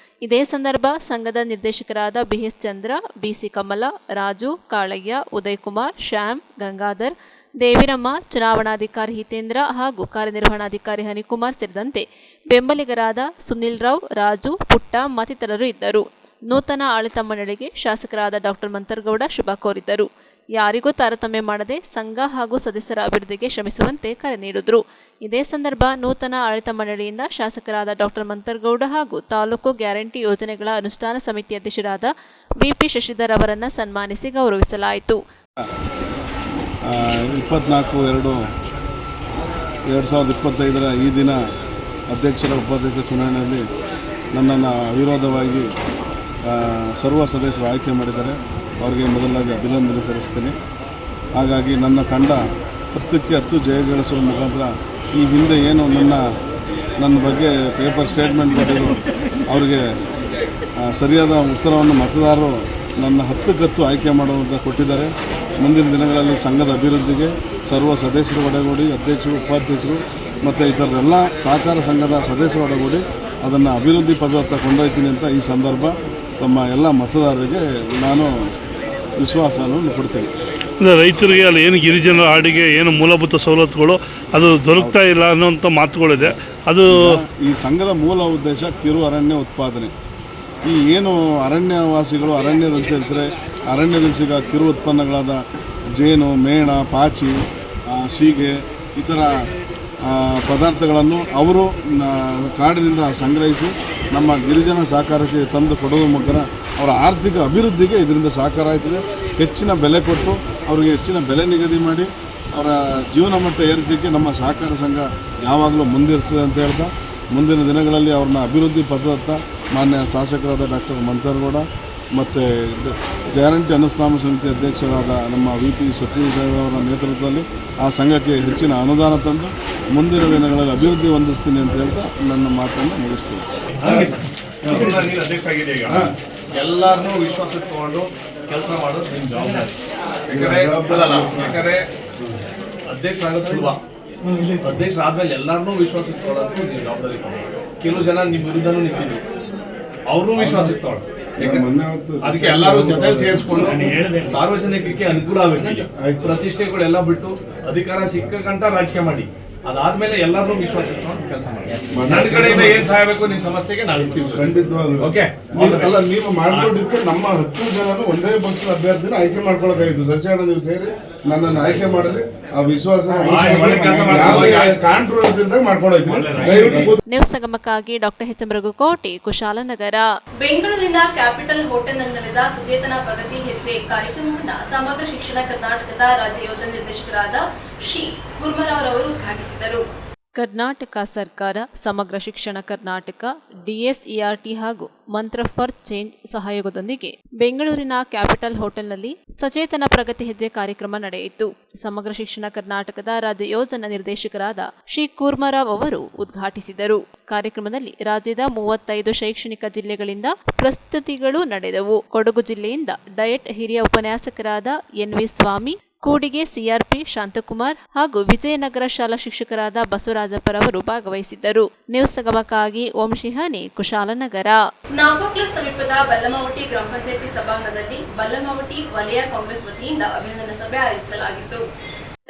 ಇದೇ ಸಂದರ್ಭ ಸಂಘದ ನಿರ್ದೇಶಕರಾದ ಬಿಎಸ್ ಚಂದ್ರ, ಬಿಸಿ ಕಮಲ, ರಾಜು, ಕಾಳಯ್ಯ, ಉದಯ್ ಕುಮಾರ್, ಶ್ಯಾಮ್, ಗಂಗಾಧರ್, ದೇವಿರಮ್ಮ, ಚುನಾವಣಾಧಿಕಾರಿ ಹಿತೇಂದ್ರ ಹಾಗೂ ಕಾರ್ಯನಿರ್ವಹಣಾಧಿಕಾರಿ ಹನಿಕುಮಾರ್ ಸೇರಿದಂತೆ ಬೆಂಬಲಿಗರಾದ ಸುನಿಲ್ ರಾವ್, ರಾಜು, ಪುಟ್ಟ ಮತ್ತಿತರರು ಇದ್ದರು. ನೂತನ ಆಡಳಿತ ಮಂಡಳಿಗೆ ಶಾಸಕರಾದ ಡಾಕ್ಟರ್ ಮಂತರ್ಗೌಡ ಶುಭ ಕೋರಿದ್ದರು. ಯಾರಿಗೂ ತಾರತಮ್ಯ ಮಾಡದೆ ಸಂಘ ಹಾಗೂ ಸದಸ್ಯರ ಅಭಿವೃದ್ಧಿಗೆ ಶ್ರಮಿಸುವಂತೆ ಕರೆ ನೀಡಿದರು. ಇದೇ ಸಂದರ್ಭ ನೂತನ ಆಡಳಿತ ಮಂಡಳಿಯಿಂದ ಶಾಸಕರಾದ ಡಾಕ್ಟರ್ ಮಂತರ್ಗೌಡ ಹಾಗೂ ತಾಲೂಕು ಗ್ಯಾರಂಟಿ ಯೋಜನೆಗಳ ಅನುಷ್ಠಾನ ಸಮಿತಿ ಅಧ್ಯಕ್ಷರಾದ ವಿಪಿ ಶಶಿಧರ್ ಅವರನ್ನು ಸನ್ಮಾನಿಸಿ ಗೌರವಿಸಲಾಯಿತು. 24/2/2025 ಈ ದಿನ ಅಧ್ಯಕ್ಷರ ಉಪಾಧ್ಯಕ್ಷ ಚುನಾವಣೆಯಲ್ಲಿ ನನ್ನನ್ನು ಅವಿರೋಧವಾಗಿ ಸರ್ವ ಸದಸ್ಯರು ಆಯ್ಕೆ ಮಾಡಿದ್ದಾರೆ. ಅವರಿಗೆ ಮೊದಲಾಗಿ ಅಭಿನಂದನೆ ಸಲ್ಲಿಸ್ತೀನಿ. ಹಾಗಾಗಿ ನನ್ನ ತಂಡ 10ಕ್ಕೆ 10 ಜಯಗಳಿಸುವ ಮುಖಾಂತರ ಈ ಹಿಂದೆ ಏನು ನನ್ನ ಬಗ್ಗೆ ಪೇಪರ್ ಸ್ಟೇಟ್ಮೆಂಟ್ ಬರೆದು ಅವರಿಗೆ ಸರಿಯಾದ ಉತ್ತರವನ್ನು ಮತದಾರರು ನನ್ನ 10ಕ್ಕೆ 10 ಆಯ್ಕೆ ಮಾಡುವಂತ ಕೊಟ್ಟಿದ್ದಾರೆ. ಮುಂದಿನ ದಿನಗಳಲ್ಲಿ ಸಂಘದ ಅಭಿವೃದ್ಧಿಗೆ ಸರ್ವ ಸದಸ್ಯರು ಒಳಗೂಡಿ, ಅಧ್ಯಕ್ಷರು, ಉಪಾಧ್ಯಕ್ಷರು ಮತ್ತು ಇತರರೆಲ್ಲ ಸಹಕಾರ ಸಂಘದ ಸದಸ್ಯರು ಒಳಗೂಡಿ ಅದನ್ನು ಅಭಿವೃದ್ಧಿ ಪದವತ್ತ ಕೊಂಡೊಯ್ತೀನಿ ಅಂತ ಈ ಸಂದರ್ಭ ತಮ್ಮ ಎಲ್ಲ ಮತದಾರರಿಗೆ ನಾನು ವಿಶ್ವಾಸವನ್ನು ಕೊಡ್ತೇನೆ. ರೈತರಿಗೆ ಅಲ್ಲಿ ಏನು ಗಿರಿಜನರ ಹಾಡಿಗೆ ಏನು ಮೂಲಭೂತ ಸವಲತ್ತುಗಳು ಅದು ದೊರಕ್ತಾ ಇಲ್ಲ ಅನ್ನೋಂಥ ಮಾತುಗಳಿದೆ. ಅದು ಈ ಸಂಘದ ಮೂಲ ಉದ್ದೇಶ ಕಿರು ಅರಣ್ಯ ಉತ್ಪಾದನೆ. ಈ ಏನು ಅರಣ್ಯವಾಸಿಗಳು ಅರಣ್ಯದಂತೆ ಇರ್ತಾರೆ, ಅರಣ್ಯದಲ್ಲಿ ಸಿಗೋ ಕಿರು ಉತ್ಪನ್ನಗಳಾದ ಜೇನು, ಮೇಣ, ಪಾಚಿ, ಸೀಗೆ ಈ ಥರ ಪದಾರ್ಥಗಳನ್ನು ಅವರು ಕಾಡಿನಿಂದ ಸಂಗ್ರಹಿಸಿ ನಮ್ಮ ಗಿರಿಜನ ಸಹಕಾರಕ್ಕೆ ತಂದು ಕೊಡುವ ಮುಖಾಂತರ ಅವರ ಆರ್ಥಿಕ ಅಭಿವೃದ್ಧಿಗೆ ಇದರಿಂದ ಸಹಕಾರ ಆಯ್ತದೆ. ಹೆಚ್ಚಿನ ಬೆಲೆ ಕೊಟ್ಟು ಅವರಿಗೆ ಹೆಚ್ಚಿನ ಬೆಲೆ ನಿಗದಿ ಮಾಡಿ ಅವರ ಜೀವನ ಮಟ್ಟ ಏರಿಸಲಿಕ್ಕೆ ನಮ್ಮ ಸಹಕಾರ ಸಂಘ ಯಾವಾಗಲೂ ಮುಂದಿರ್ತದೆ ಅಂತ ಹೇಳ್ತಾ, ಮುಂದಿನ ದಿನಗಳಲ್ಲಿ ಅವ್ರನ್ನ ಅಭಿವೃದ್ಧಿ ಪದದತ್ತ ಮಾನ್ಯ ಶಾಸಕರಾದ ಡಾಕ್ಟರ್ ಮಂತರ್ಗೌಡ ಮತ್ತು ಗ್ಯಾರಂಟಿ ಅನುಷ್ಠಾನ ಸಮಿತಿ ಅಧ್ಯಕ್ಷರಾದ ನಮ್ಮ ವಿಪಿ ಸತೀಶ್ ಅವರ ನೇತೃತ್ವದಲ್ಲಿ ಆ ಸಂಘಕ್ಕೆ ಹೆಚ್ಚಿನ ಅನುದಾನ ತಂದು ಮುಂದಿನ ದಿನಗಳಲ್ಲಿ ಅಭಿವೃದ್ಧಿ ಹೊಂದಿಸ್ತೀನಿ ಅಂತ ಹೇಳ್ತಾ ನನ್ನ ಮಾತನ್ನು ಮುಗಿಸ್ತೀನಿ. ಎಲ್ಲರನ್ನೂ ವಿಶ್ವಾಸಕ್ಕೆ ತಗೊಂಡು ಕೆಲಸ ಮಾಡೋದು ನಿಮ್ಮ ಜವಾಬ್ದಾರಿ. ಯಾಕಂದರೆ ಅಧ್ಯಕ್ಷ ಆಗೋದು ಸುಲಭ, ಅಧ್ಯಕ್ಷ ಆದ್ಮೇಲೆ ಎಲ್ಲರನ್ನೂ ವಿಶ್ವಾಸಕ್ಕೆ ತಗೊಳ್ಳೋದು ನೀವು ಜವಾಬ್ದಾರಿ ತಗೊಂಡು. ಕೆಲವು ಜನ ನಿಮ್ಮ ವಿರುದ್ಧನೂ ನಿಂತಿದ್ರು, ಅವ್ರನ್ನೂ ವಿಶ್ವಾಸಕ್ಕೆ ತಗೊಂಡು. ಅದಕ್ಕೆ ಎಲ್ಲರೂ ಜೊತೆ ಸೇರಿಸ್ಕೊಂಡು ಸಾರ್ವಜನಿಕರಿಗೆ ಅನುಕೂಲ ಆಗಬೇಕು. ಪ್ರತಿಷ್ಠೆಗಳೆಲ್ಲ ಬಿಟ್ಟು ಅಧಿಕಾರ ಸಿಕ್ಕ ಗಂಟ ರಾಜಕೀಯ ಮಾಡಿ, ಅದಾದ್ಮೇಲೆ ಎಲ್ಲರೂ ವಿಶ್ವಾಸ ಇಟ್ಕೊಂಡು ಕೆಲಸ ಮಾಡಿ. ನನ್ನ ಕಡೆಯಿಂದ ಏನ್ ಸಹಾಯ ಬೇಕು ನಿಮ್ಮ ಸಮಸ್ಯೆಗೆ ನಾವು ಇರ್ತೀವಿ. ಖಂಡಿತವಾಗ್ಲೂ ಓಕೆ. ಅಲ್ಲ, ನೀವು ಮಾಡ್ಕೊಂಡಿದ್ದು ನಮ್ಮ 10 ಜನರು ಒಂದೇ ಪಕ್ಷದ ಅಭ್ಯರ್ಥಿನ ಆಯ್ಕೆ ಮಾಡ್ಕೊಳಕಾಗಿತ್ತು. ಸಚಿವಣ್ಣ ನೀವು ಸೇರಿ ನನ್ನನ್ನು ಆಯ್ಕೆ ಮಾಡಿದ್ರೆ ಆ ವಿಶ್ವಾಸ ಕಾಂಟ್ರವರ್ಸಿ ಇದ್ದಾಗ ಮಾಡ್ಕೊಂಡೋಯ್ತು. ನ್ಯೂಸ್ ಸಂಗಮಕ್ಕಾಗಿ ಡಾಕ್ಟರ್ ಎಚ್.ಎಂ. ರಘುಕೋಟಿ, ಕುಶಾಲನಗರ. ಬೆಂಗಳೂರಿನ ಕ್ಯಾಪಿಟಲ್ ಹೋಟೆಲ್ನಲ್ಲಿ ನಡೆದ ಸುಚೇತನ ಪ್ರಗತಿ ಹೆಜ್ಜೆ ಕಾರ್ಯಕ್ರಮವನ್ನು ಸಮಗ್ರ ಶಿಕ್ಷಣ ಕರ್ನಾಟಕದ ರಾಜ್ಯ ಯೋಜನಾ ನಿರ್ದೇಶಕರಾದ ಶ್ರೀ ಕೂರ್ಮರಾವ್ ಅವರು ಉದ್ಘಾಟಿಸಿದರು. ಕರ್ನಾಟಕ ಸರ್ಕಾರ, ಸಮಗ್ರ ಶಿಕ್ಷಣ ಕರ್ನಾಟಕ, ಡಿಎಸ್ಇಆರ್ಟಿ ಹಾಗೂ ಮಂತ್ರ ಫಾರ್ ಚೇಂಜ್ ಸಹಯೋಗದೊಂದಿಗೆ ಬೆಂಗಳೂರಿನ ಕ್ಯಾಪಿಟಲ್ ಹೋಟೆಲ್ನಲ್ಲಿ ಸಚೇತನ ಪ್ರಗತಿ ಹೆಜ್ಜೆ ಕಾರ್ಯಕ್ರಮ ನಡೆಯಿತು. ಸಮಗ್ರ ಶಿಕ್ಷಣ ಕರ್ನಾಟಕದ ರಾಜ್ಯ ಯೋಜನಾ ನಿರ್ದೇಶಕರಾದ ಶ್ರೀ ಕೂರ್ಮರಾವ್ ಅವರು ಉದ್ಘಾಟಿಸಿದರು. ಕಾರ್ಯಕ್ರಮದಲ್ಲಿ ರಾಜ್ಯದ 35 ಶೈಕ್ಷಣಿಕ ಜಿಲ್ಲೆಗಳಿಂದ ಪ್ರಸ್ತುತಿಗಳು ನಡೆದವು. ಕೊಡಗು ಜಿಲ್ಲೆಯಿಂದ ಡಯಟ್ ಹಿರಿಯ ಉಪನ್ಯಾಸಕರಾದ ಎನ್.ವಿ. ಸ್ವಾಮಿ, ಕೂಡಿಗೆ ಸಿಆರ್ಪಿ ಶಾಂತಕುಮಾರ್ ಹಾಗೂ ವಿಜಯನಗರ ಶಾಲಾ ಶಿಕ್ಷಕರಾದ ಬಸವರಾಜಪ್ಪರವರು ಭಾಗವಹಿಸಿದ್ದರು. ನ್ಯೂಸ್ ಸಂಗಮಕ್ಕಾಗಿ ಓಂ ಶಿಹಾನಿ, ಕುಶಾಲನಗರ. ನಾಪೋಕ್ಲ ಸಮೀಪದ ಬಲ್ಲಮಾವಟಿ ಗ್ರಾಮ ಪಂಚಾಯಿತಿ ಸಭಾಂಗಣದಲ್ಲಿ ಬಲ್ಲಮಾವಟಿ ವಲಯ ಕಾಂಗ್ರೆಸ್ ವತಿಯಿಂದ ಅಭಿನಂದನಾ ಸಭೆ ಆಯೋಜಿಸಲಾಗಿತ್ತು.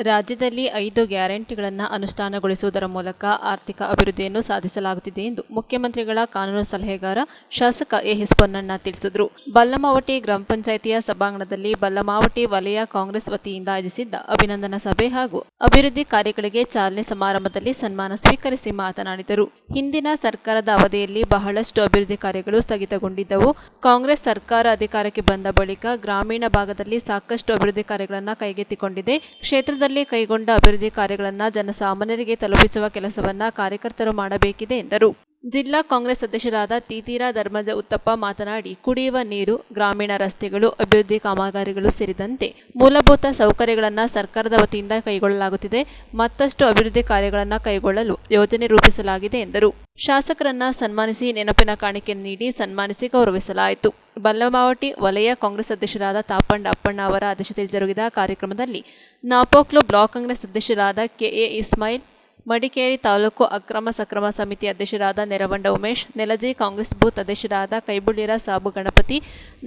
ರಾಜ್ಯದಲ್ಲಿ 5 ಗ್ಯಾರಂಟಿಗಳನ್ನು ಅನುಷ್ಠಾನಗೊಳಿಸುವುದರ ಮೂಲಕ ಆರ್ಥಿಕ ಅಭಿವೃದ್ಧಿಯನ್ನು ಸಾಧಿಸಲಾಗುತ್ತಿದೆ ಎಂದು ಮುಖ್ಯಮಂತ್ರಿಗಳ ಕಾನೂನು ಸಲಹೆಗಾರ ಶಾಸಕ ಎಎಸ್ ಪೊನ್ನಣ್ಣ ತಿಳಿಸಿದರು. ಬಲ್ಲಮಾವಟಿ ಗ್ರಾಮ ಪಂಚಾಯಿತಿಯ ಸಭಾಂಗಣದಲ್ಲಿ ಬಲ್ಲಮಾವಟಿ ವಲಯ ಕಾಂಗ್ರೆಸ್ ವತಿಯಿಂದ ಆಯೋಜಿಸಿದ್ದ ಅಭಿನಂದನಾ ಸಭೆ ಹಾಗೂ ಅಭಿವೃದ್ಧಿ ಕಾರ್ಯಗಳಿಗೆ ಚಾಲನೆ ಸಮಾರಂಭದಲ್ಲಿ ಸನ್ಮಾನ ಸ್ವೀಕರಿಸಿ ಮಾತನಾಡಿದರು. ಹಿಂದಿನ ಸರ್ಕಾರದ ಅವಧಿಯಲ್ಲಿ ಬಹಳಷ್ಟು ಅಭಿವೃದ್ಧಿ ಕಾರ್ಯಗಳು ಸ್ಥಗಿತಗೊಂಡಿದ್ದವು. ಕಾಂಗ್ರೆಸ್ ಸರ್ಕಾರ ಅಧಿಕಾರಕ್ಕೆ ಬಂದ ಬಳಿಕ ಗ್ರಾಮೀಣ ಭಾಗದಲ್ಲಿ ಸಾಕಷ್ಟು ಅಭಿವೃದ್ಧಿ ಕಾರ್ಯಗಳನ್ನು ಕೈಗೆತ್ತಿಕೊಂಡಿದೆ. ಕ್ಷೇತ್ರದಲ್ಲಿ ಕೈಗೊಂಡ ಅಭಿವೃದ್ಧಿ ಕಾರ್ಯಗಳನ್ನು ಜನಸಾಮಾನ್ಯರಿಗೆ ತಲುಪಿಸುವ ಕೆಲಸವನ್ನ ಕಾರ್ಯಕರ್ತರು ಮಾಡಬೇಕಿದೆ ಎಂದರು. ಜಿಲ್ಲಾ ಕಾಂಗ್ರೆಸ್ ಅಧ್ಯಕ್ಷರಾದ ತೀತೀರ ಧರ್ಮಜ ಉತ್ತಪ್ಪ ಮಾತನಾಡಿ, ಕುಡಿಯುವ ನೀರು, ಗ್ರಾಮೀಣ ರಸ್ತೆಗಳು, ಅಭಿವೃದ್ಧಿ ಕಾಮಗಾರಿಗಳು ಸೇರಿದಂತೆ ಮೂಲಭೂತ ಸೌಕರ್ಯಗಳನ್ನು ಸರ್ಕಾರದ ವತಿಯಿಂದ ಕೈಗೊಳ್ಳಲಾಗುತ್ತಿದೆ. ಮತ್ತಷ್ಟು ಅಭಿವೃದ್ಧಿ ಕಾರ್ಯಗಳನ್ನು ಕೈಗೊಳ್ಳಲು ಯೋಜನೆ ರೂಪಿಸಲಾಗಿದೆ ಎಂದರು. ಶಾಸಕರನ್ನ ಸನ್ಮಾನಿಸಿ ನೆನಪಿನ ಕಾಣಿಕೆ ನೀಡಿ ಸನ್ಮಾನಿಸಿ ಗೌರವಿಸಲಾಯಿತು. ಬಲ್ಲಮಾವಟಿ ವಲಯ ಕಾಂಗ್ರೆಸ್ ಅಧ್ಯಕ್ಷರಾದ ತಾಪಂಡ ಅಪ್ಪಣ್ಣ ಅವರ ಅಧ್ಯಕ್ಷತೆಯಲ್ಲಿ ಜರುಗಿದ ಕಾರ್ಯಕ್ರಮದಲ್ಲಿ ನಾಪೋಕ್ಲು ಬ್ಲಾಕ್ ಕಾಂಗ್ರೆಸ್ ಅಧ್ಯಕ್ಷರಾದ ಕೆಎ ಇಸ್ಮಾಯಿಲ್, ಮಡಿಕೇರಿ ತಾಲೂಕು ಅಕ್ರಮ ಸಕ್ರಮ ಸಮಿತಿ ಅಧ್ಯಕ್ಷರಾದ ನೆರವಂಡ ಉಮೇಶ್, ನೆಲಜಿ ಕಾಂಗ್ರೆಸ್ ಬೂತ್ ಅಧ್ಯಕ್ಷರಾದ ಕೈಬುಳ್ಳಿರ ಸಾಬು ಗಣಪತಿ,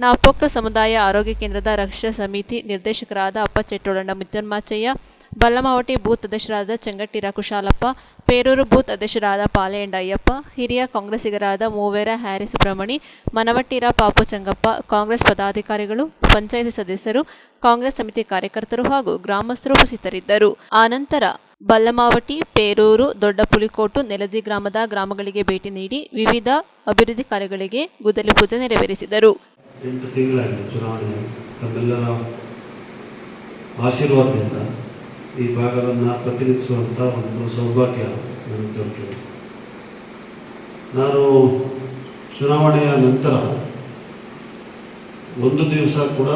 ನಾಪೋಕ್ಲು ಸಮುದಾಯ ಆರೋಗ್ಯ ಕೇಂದ್ರದ ರಕ್ಷಾ ಸಮಿತಿ ನಿರ್ದೇಶಕರಾದ ಅಪ್ಪಚೆಟ್ಟೋಳಣ್ಣ ಮಿಥುನ್ಮಾಚಯ್ಯ, ಬಲ್ಲಮಾವಟಿ ಬೂತ್ ಅಧ್ಯಕ್ಷರಾದ ಚೆಂಗಟ್ಟಿರ ಕುಶಾಲಪ್ಪ, ಪೇರೂರು ಬೂತ್ ಅಧ್ಯಕ್ಷರಾದ ಪಾಲೆಯಂಡ ಅಯ್ಯಪ್ಪ, ಹಿರಿಯ ಕಾಂಗ್ರೆಸ್ಸಿಗರಾದ ಮೂವೇರ ಹ್ಯಾರಿ ಸುಬ್ರಹ್ಮಣಿ, ಮನವಟ್ಟಿರ ಪಾಪು ಚಂಗಪ್ಪ, ಕಾಂಗ್ರೆಸ್ ಪದಾಧಿಕಾರಿಗಳು, ಪಂಚಾಯಿತಿ ಸದಸ್ಯರು, ಕಾಂಗ್ರೆಸ್ ಸಮಿತಿ ಕಾರ್ಯಕರ್ತರು ಹಾಗೂ ಗ್ರಾಮಸ್ಥರು ಉಪಸ್ಥಿತರಿದ್ದರು. ಆನಂತರ ಬಲ್ಲಮಾವಟಿ, ಪೇರೂರು, ದೊಡ್ಡ ಪುಲಿಕೋಟು, ನೆಲಜಿ ಗ್ರಾಮಗಳಿಗೆ ಭೇಟಿ ನೀಡಿ ವಿವಿಧ ಅಭಿವೃದ್ಧಿ ಕಾರ್ಯಗಳಿಗೆ ಗುದ್ದಲಿ ಪೂಜೆ ನೆರವೇರಿಸಿದರು. 8 ತಿಂಗಳಾಗಿದೆ ಚುನಾವಣೆ. ತಮ್ಮೆಲ್ಲರ ಆಶೀರ್ವಾದದಿಂದ ಈ ಭಾಗವನ್ನು ಪ್ರತಿನಿಧಿಸುವಂಥ ಒಂದು ಸೌಭಾಗ್ಯ ನನಗೆ ದೊರಕಿದೆ. ನಾನು ಚುನಾವಣೆಯ ನಂತರ ಒಂದು ದಿವಸ ಕೂಡ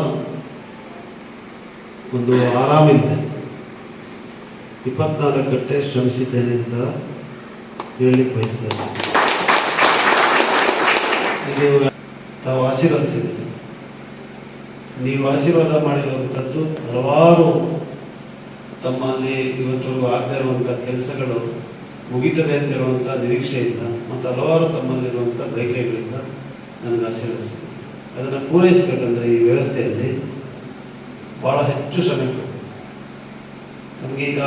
ಒಂದು ಆರಾಮಿದ್ದೆ, 24 ಗಂಟೆ ಶ್ರಮಿಸಿದ್ದೇನೆ ಅಂತ ಹೇಳಲಿಕ್ಕೆ ಬಯಸ್ತೇನೆ. ಇದು ತಾವು ಆಶೀರ್ವದಿಸಿದ್ದೀರಿ. ನೀವು ಆಶೀರ್ವಾದ ಮಾಡಿರುವಂಥದ್ದು ಹಲವಾರು ತಮ್ಮಲ್ಲಿ ಇವತ್ತವರೆಗೂ ಆಗದೇ ಇರುವಂಥ ಕೆಲಸಗಳು ಮುಗಿತದೆ ಅಂತ ಹೇಳುವಂಥ ನಿರೀಕ್ಷೆಯಿಂದ ಮತ್ತು ಹಲವಾರು ತಮ್ಮಲ್ಲಿರುವಂಥ ಬಯಕೆಗಳಿಂದ ನನಗೆ ಆಶೀರ್ವದಿಸಿದೆ. ಅದನ್ನು ಪೂರೈಸಬೇಕಂದ್ರೆ ಈ ವ್ಯವಸ್ಥೆಯಲ್ಲಿ ಭಾಳ ಹೆಚ್ಚು ಶ್ರಮ ಬೇಕು. ನಮಗೀಗ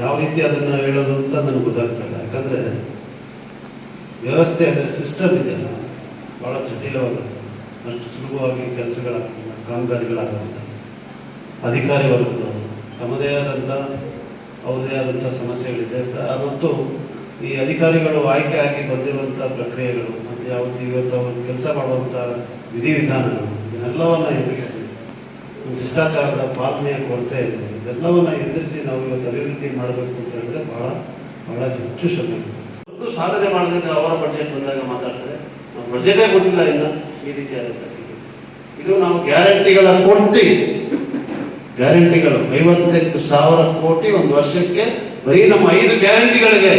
ಯಾವ ರೀತಿ ಅದನ್ನು ಹೇಳೋದು ಅಂತ ನನಗೆ ಗೊತ್ತಾಗ್ತಾ ಇಲ್ಲ. ಯಾಕಂದರೆ ವ್ಯವಸ್ಥೆ ಅಂದರೆ ಸಿಸ್ಟಮ್ ಇದೆಯಲ್ಲ, ಭಾಳ ಜಟಿಲವಾಗುತ್ತೆ. ಅಷ್ಟು ಸುಲಭವಾಗಿ ಕೆಲಸಗಳಾಗೋದಿಲ್ಲ, ಕಾಮಗಾರಿಗಳಾಗೋದಿಲ್ಲ. ಅಧಿಕಾರಿ ವರ್ಗದವರು ತಮ್ಮದೇ ಆದಂಥ ಅವರದೇ ಆದಂಥ ಸಮಸ್ಯೆಗಳಿದೆ. ಮತ್ತು ಈ ಅಧಿಕಾರಿಗಳು ಆಯ್ಕೆ ಆಗಿ ಬಂದಿರುವಂಥ ಪ್ರಕ್ರಿಯೆಗಳು ಮತ್ತು ಯಾವತ್ತು ಇವತ್ತು ಅವರು ಕೆಲಸ ಮಾಡುವಂಥ ವಿಧಿವಿಧಾನಗಳು ಇದನ್ನೆಲ್ಲವನ್ನು ಎದುರಿಸಿ ಶಿಷ್ಟಾಚಾರದ ಪಾಲನೆಯ ಕೊರತೆ ಇದೆ. ಇದೆಲ್ಲವನ್ನು ಎದುರಿಸಿ ನಾವು ಇವತ್ತು ಅಭಿವೃದ್ಧಿ ಮಾಡಬೇಕು ಅಂತ ಹೇಳಿದ್ರೆ ಬಹಳ ಹೆಚ್ಚು ಶ್ರಮ. ಒಂದು ಸಾಧನೆ ಮಾಡಿದಾಗ ಅವರ ಬಡ್ಜೆಟ್ ಬಂದಾಗ ಮಾತಾಡ್ತಾರೆ, ನಾವು ಬಡ್ಜೆಟೇ ಕೊಟ್ಟಿಲ್ಲ ಇನ್ನು ಈ ರೀತಿ ಆಗುತ್ತೆ. ಇದು ನಾವು ಗ್ಯಾರಂಟಿಗಳ ಕೊಟ್ಟು ಗ್ಯಾರಂಟಿಗಳು 58,000 ಕೋಟಿ ಒಂದು ವರ್ಷಕ್ಕೆ ಬರೀ ನಮ್ಮ 5 ಗ್ಯಾರಂಟಿಗಳಿಗೆ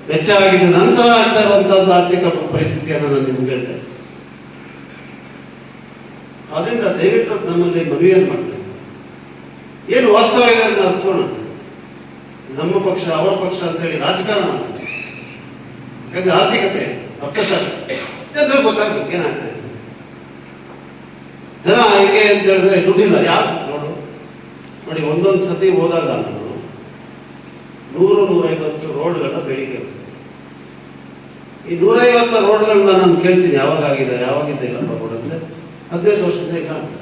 ವೆಚ್ಚ ಆಗಿದೆ. ನಂತರ ಆಗ್ತಾ ಇರುವಂತಹದ್ದು ಆರ್ಥಿಕ ಪರಿಸ್ಥಿತಿಯನ್ನು ನಾನು ನಿಮ್ಗೆ ಹೇಳ್ತೇನೆ. ಅದರಿಂದ ದಯವಿಟ್ಟು ನಮ್ಮಲ್ಲಿ ಮನವಿಯನ್ನು ಮಾಡ್ತೇನೆ. ಏನು ವಾಸ್ತವ ಇದೆ ಅದನ್ನು ಅರ್ಥಕೋಣ. ನಮ್ಮ ಪಕ್ಷ ಅವರ ಪಕ್ಷ ಅಂತ ಹೇಳಿ ರಾಜಕಾರಣ, ಯಾಕಂದ್ರೆ ಆರ್ಥಿಕತೆ, ಅರ್ಥಶಾಸ್ತ್ರ ಜನರಿಗೆ ಗೊತ್ತಾಗ್ಬೇಕು ಏನಾಗ್ತದೆ. ಜನ ಹೇಗೆ ಅಂತ ಹೇಳಿದ್ರೆ ದುಡ್ಡಿಲ್ಲ. ಯಾರು ನೋಡಿ, ಒಂದೊಂದು ಸತಿ ಹೋದಾಗ ನಾನು 100-150 ರೋಡ್ಗಳ ಬೇಡಿಕೆ ಇರ್ತದೆ. ಈ 150 ರೋಡ್ಗಳನ್ನ ನಾನು ಕೇಳ್ತೀನಿ, ಯಾವಾಗಿದೆ ಇಲ್ಲಪ್ಪ ರೋಡ್ ಅಂದ್ರೆ 15 ವರ್ಷದಿಂದ ಇಲ್ಲ ಅಂತ,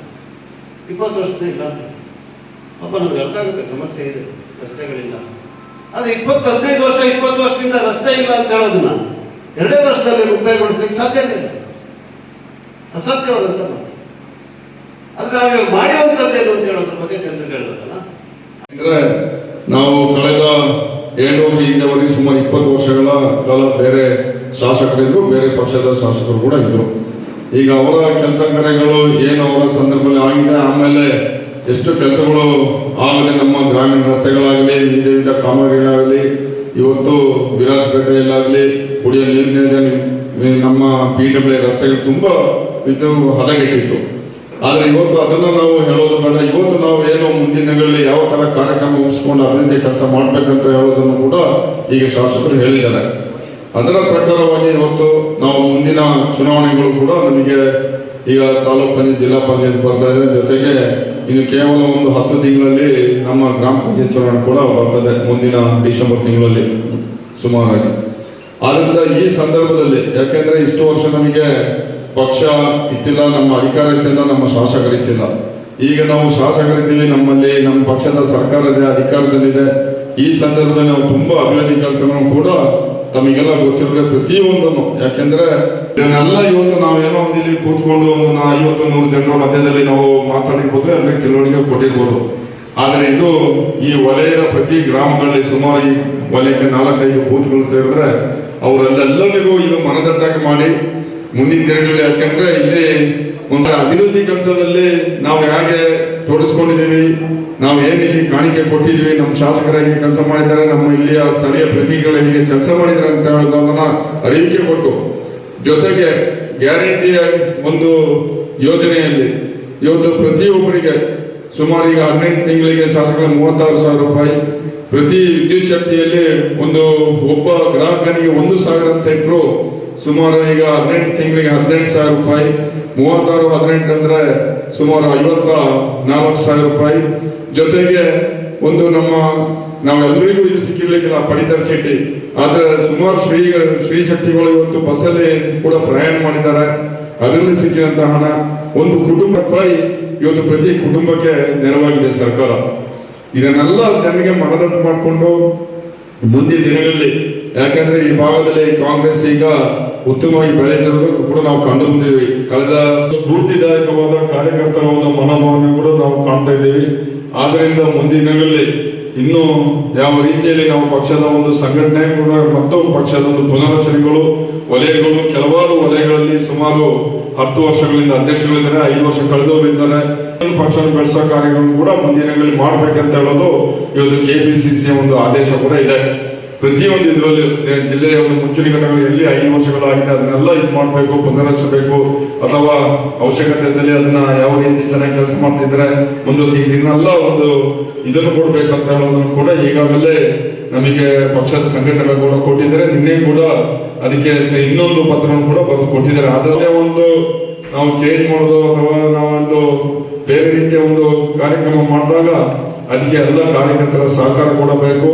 20 ವರ್ಷದಿಂದ ಇಲ್ಲ ಅಂತ. ಪಾಪ ನಮ್ಗೆ ಅರ್ಥ ಆಗುತ್ತೆ, ಸಮಸ್ಯೆ ಇದೆ, ರಸ್ತೆಗಳಿಲ್ಲ. ಆದ್ರೆ 15 ವರ್ಷ 20 ವರ್ಷದಿಂದ ರಸ್ತೆ ಇಲ್ಲ ಅಂತ ಹೇಳೋದನ್ನ 2 ವರ್ಷದಲ್ಲಿ ಮುಕ್ತಾಯಗೊಳಿಸ್ಲಿಕ್ಕೆ ಸಾಧ್ಯನೇ ಇಲ್ಲ, ಅಸಾಧ್ಯವಾದಂತ ಮಾತು. ಆದ್ರೆ ನಾವು ಮಾಡಿರುವಂತದ್ದೇನು ಅಂತ ಹೇಳೋದ್ರ ಬಗ್ಗೆ ಜನರಿಗೆ ಹೇಳ್ಬೇಕಲ್ಲ. ಅಂದ್ರೆ ನಾವು ಕಳೆದ 7 ವರ್ಷ ಹಿಂದೆವರೆಗೆ ಸುಮಾರು 20 ವರ್ಷಗಳ ಕಾಲ ಬೇರೆ ಶಾಸಕರಿದ್ರು, ಬೇರೆ ಪಕ್ಷದ ಶಾಸಕರು ಕೂಡ ಇದ್ರು. ಈಗ ಅವರ ಕೆಲಸ ಕಾರ್ಯಗಳು ಏನು ಅವರ ಸಂದರ್ಭದಲ್ಲಿ ಆಗಿದೆ, ಆಮೇಲೆ ಎಷ್ಟು ಕೆಲಸಗಳು ಆಗದೆ ನಮ್ಮ ಗ್ರಾಮೀಣ ರಸ್ತೆಗಳಾಗಲಿ, ವಿವಿಧ ಕಾಮಗಾರಿಗಳಾಗಲಿ, ಇವತ್ತು ವಿರಾಜಪೇಟೆಯಲ್ಲಾಗಲಿ ಕುಡಿಯೋ ನೀರಿನ ನಮ್ಮ PWA ರಸ್ತೆಗಳು ತುಂಬಾ ಇದು ಹದಗೆಟ್ಟಿತ್ತು. ಆದ್ರೆ ಇವತ್ತು ಅದನ್ನು ನಾವು ಹೇಳೋದು ಬೇಡ. ಇವತ್ತು ನಾವು ಏನು ಮುಂದಿನ ದಿನಗಳಲ್ಲಿ ಯಾವ ತರ ಕಾರ್ಯಕ್ರಮ ರೂಪಿಸ್ಕೊಂಡು ಅಭಿವೃದ್ಧಿ ಕೆಲಸ ಮಾಡ್ಬೇಕಂತ ಹೇಳೋದನ್ನು ಕೂಡ ಈಗ ಶಾಸಕರು ಹೇಳಿದ್ದಾರೆ. ಅದರ ಪ್ರಕಾರವಾಗಿ ಇವತ್ತು ನಾವು ಮುಂದಿನ ಚುನಾವಣೆಗಳು ಕೂಡ ನಮಗೆ ಈಗ ತಾಲೂಕು ಪಂಚಾಯತ್, ಜಿಲ್ಲಾ ಪಂಚಾಯತ್ ಬರ್ತಾ ಇದೆ. ಜೊತೆಗೆ ಇನ್ನು ಕೇವಲ ಒಂದು 10 ತಿಂಗಳಲ್ಲಿ ನಮ್ಮ ಗ್ರಾಮ ಪಂಚಾಯತ್ ಚುನಾವಣೆ ಕೂಡ ಬರ್ತದೆ, ಮುಂದಿನ ಡಿಸೆಂಬರ್ ತಿಂಗಳಲ್ಲಿ ಸುಮಾರಾಗಿ. ಆದ್ರಿಂದ ಈ ಸಂದರ್ಭದಲ್ಲಿ ಯಾಕೆಂದ್ರೆ ಇಷ್ಟು ವರ್ಷ ನಮಗೆ ಪಕ್ಷ ಇತ್ತಿಲ್ಲ, ನಮ್ಮ ಅಧಿಕಾರ ಇತ್ತಿಲ್ಲ, ನಮ್ಮ ಶಾಸಕರಿತ್ತಿಲ್ಲ. ಈಗ ನಾವು ಶಾಸಕರಿದ್ದೀವಿ, ನಮ್ಮಲ್ಲಿ ನಮ್ಮ ಪಕ್ಷದ ಸರ್ಕಾರ ಇದೆ, ಅಧಿಕಾರದಲ್ಲಿದೆ. ಈ ಸಂದರ್ಭದಲ್ಲಿ ನಾವು ತುಂಬಾ ಅಭಿವೃದ್ಧಿ ಕೆಲಸಗಳನ್ನು ಕೂಡ ತಮಗೆಲ್ಲ ಗೊತ್ತಿರೋ ಪ್ರತಿಯೊಂದನ್ನು, ಯಾಕೆಂದ್ರೆ ಇದನ್ನೆಲ್ಲ ಇವತ್ತು ನಾವೇನೋ ಒಂದು ಇಲ್ಲಿ ಕೂತ್ಕೊಂಡು 50-100 ಜನರ ಮಧ್ಯದಲ್ಲಿ ನಾವು ಮಾತಾಡಿರ್ಬೋದು, ಎಲ್ಲರಿಗೂ ತಿಳುವಳಿಕೆ ಕೊಟ್ಟಿರ್ಬೋದು. ಆದ್ರೆ ಇದು ಈ ವಲಯದ ಪ್ರತಿ ಗ್ರಾಮಗಳಲ್ಲಿ ಸುಮಾರು ಈ ವಲಯಕ್ಕೆ 4-5 ಬೂತ್ಗಳು ಸೇರಿದ್ರೆ ಅವರೆಲ್ಲರಿಗೂ ಇದು ಮನದಟ್ಟಾಗಿ ಮಾಡಿ ಮುಂದಿನ ದಿನಗಳಲ್ಲಿ, ಯಾಕೆಂದ್ರೆ ಇಲ್ಲಿ ಒಂದು ಅಭಿವೃದ್ಧಿ ಕೆಲಸದಲ್ಲಿ ನಾವು ಹೇಗೆ ತೋರಿಸ್ಕೊಂಡಿದ್ದೀವಿ, ನಾವು ಏನಿಲ್ಲಿ ಕಾಣಿಕೆ ಕೊಟ್ಟಿದ್ದೀವಿ, ನಮ್ಮ ಶಾಸಕರಾಗಿ ಕೆಲಸ ಮಾಡಿದ್ದಾರೆ, ನಮ್ಮ ಇಲ್ಲಿಯ ಸ್ಥಳೀಯ ಪ್ರತಿನಿಧಿಗಳಿಗೆ ಕೆಲಸ ಮಾಡಿದ್ದಾರೆ ಅಂತ ಹೇಳೋದನ್ನ ಅರಿವಿಕೆ ಕೊಟ್ಟು, ಜೊತೆಗೆ ಗ್ಯಾರಂಟಿಯ ಒಂದು ಯೋಜನೆಯಲ್ಲಿ ಇವತ್ತು ಪ್ರತಿಯೊಬ್ಬರಿಗೆ ಸುಮಾರು ಈಗ 18 ತಿಂಗಳಿಗೆ ಶಾಸಕರ 36,000 ರೂಪಾಯಿ, ಪ್ರತಿ ವಿದ್ಯುತ್ ಶಕ್ತಿಯಲ್ಲಿ ಒಬ್ಬ ಗ್ರಾಹಕನಿಗೆ 1,000 ಅಂತ ಇಟ್ಟರು, ಸುಮಾರು ಈಗ 18 ತಿಂಗಳಿಗೆ 18,000 ರೂಪಾಯಿ, 36-18 ಅಂದ್ರೆ ಸುಮಾರು 54,000 ರೂಪಾಯಿ. ಜೊತೆಗೆ ನಾವೆಲ್ಲರಿಗೂ ಇದು ಸಿಕ್ಕಿರ್ಲಿಕ್ಕಿಲ್ಲ ಪಡಿತರ ಚೀಟಿ, ಆದ್ರೆ ಸುಮಾರು ಶ್ರೀ ಶಕ್ತಿಗಳು ಇವತ್ತು ಬಸ್ಸಲ್ಲಿ ಕೂಡ ಪ್ರಯಾಣ ಮಾಡಿದ್ದಾರೆ, ಅದರಲ್ಲಿ ಸಿಕ್ಕಿದಂತ ಹಣ 1 ಕುಟುಂಬ ರೂಪಾಯಿ ಇವತ್ತು ಪ್ರತಿ ಕುಟುಂಬಕ್ಕೆ ನೆರವಾಗಿದೆ ಸರ್ಕಾರ. ಇದನ್ನೆಲ್ಲ ಜನರಿಗೆ ಮನದಟ್ಟು ಮಾಡಿಕೊಂಡು ಮುಂದಿನ ದಿನಗಳಲ್ಲಿ, ಯಾಕಂದ್ರೆ ಈ ಭಾಗದಲ್ಲಿ ಕಾಂಗ್ರೆಸ್ ಈಗ ಉತ್ತಮವಾಗಿ ಬೆಳೆದಿರೋದು ಕೂಡ ನಾವು ಕಂಡು ಬಂದಿದ್ದೀವಿ. ಕಳೆದ ಸ್ಫೂರ್ತಿದಾಯಕವಾದ ಕಾರ್ಯಕರ್ತರ ಒಂದು ಮನೋಭಾವನೆ ಕೂಡ ನಾವು ಕಾಣ್ತಾ ಇದ್ದೀವಿ. ಆದ್ರಿಂದ ಮುಂದಿನ ದಿನಗಳಲ್ಲಿ ಇನ್ನು ಯಾವ ರೀತಿಯಲ್ಲಿ ನಾವು ಪಕ್ಷದ ಒಂದು ಸಂಘಟನೆ ಕೂಡ ಮತ್ತು ಪಕ್ಷದ ಒಂದು ಪುನರ್ರಚನೆಗಳು ವಲಯಗಳು, ಕೆಲವಾರು ವಲಯಗಳಲ್ಲಿ ಸುಮಾರು 10 ವರ್ಷಗಳಿಂದ ಅಧ್ಯಕ್ಷಗಳಿದ್ದಾರೆ, 5 ವರ್ಷ ಕಳೆದವರಿದ್ದಾರೆ. ಪಕ್ಷ ಬೆಳೆಸೋ ಕಾರ್ಯಗಳನ್ನು ಕೂಡ ಮುಂದಿನ ದಿನಗಳಲ್ಲಿ ಮಾಡ್ಬೇಕಂತ ಹೇಳೋದು ಇವತ್ತು ಕೆಪಿಸಿಸಿಯ ಒಂದು ಆದೇಶ ಕೂಡ ಇದೆ. ಪ್ರತಿಯೊಂದು ಇದರಲ್ಲಿ ಜಿಲ್ಲೆಯ ಒಂದು ಮುಂಚೂಣಿ ಘಟಕಗಳು ಎಲ್ಲಿ 5 ವರ್ಷಗಳಾಗಿದೆ ಅದನ್ನೆಲ್ಲ ಇದು ಮಾಡಬೇಕು, ಪುನರ್ರಚಿಸಬೇಕು, ಅಥವಾ ಅವಶ್ಯಕತೆ ಇದ್ದಲ್ಲಿ ಅದನ್ನ ಯಾವ ರೀತಿ ಚೆನ್ನಾಗಿ ಕೆಲಸ ಮಾಡ್ತಿದ್ರೆ ಇದನ್ನೆಲ್ಲ ಒಂದು ಇದನ್ನು ಕೊಡ್ಬೇಕಂತ ಹೇಳೋದನ್ನು ಕೂಡ ಈಗಾಗಲೇ ನಮಗೆ ಪಕ್ಷದ ಸಂಘಟನೆ ಕೂಡ ಕೊಟ್ಟಿದ್ದಾರೆ. ನಿನ್ನೆ ಕೂಡ ಅದಕ್ಕೆ ಇನ್ನೊಂದು ಪತ್ರವನ್ನು ಕೂಡ ಬರೆದು ಕೊಟ್ಟಿದ್ದಾರೆ. ಅದಕ್ಕೆ ನಾವು ಚೇಂಜ್ ಮಾಡೋದು ಅಥವಾ ನಾವೊಂದು ಬೇರೆ ರೀತಿಯ ಒಂದು ಕಾರ್ಯಕ್ರಮ ಮಾಡಿದಾಗ ಅದಕ್ಕೆ ಎಲ್ಲ ಕಾರ್ಯಕರ್ತರ ಸಹಕಾರ ಕೊಡಬೇಕು.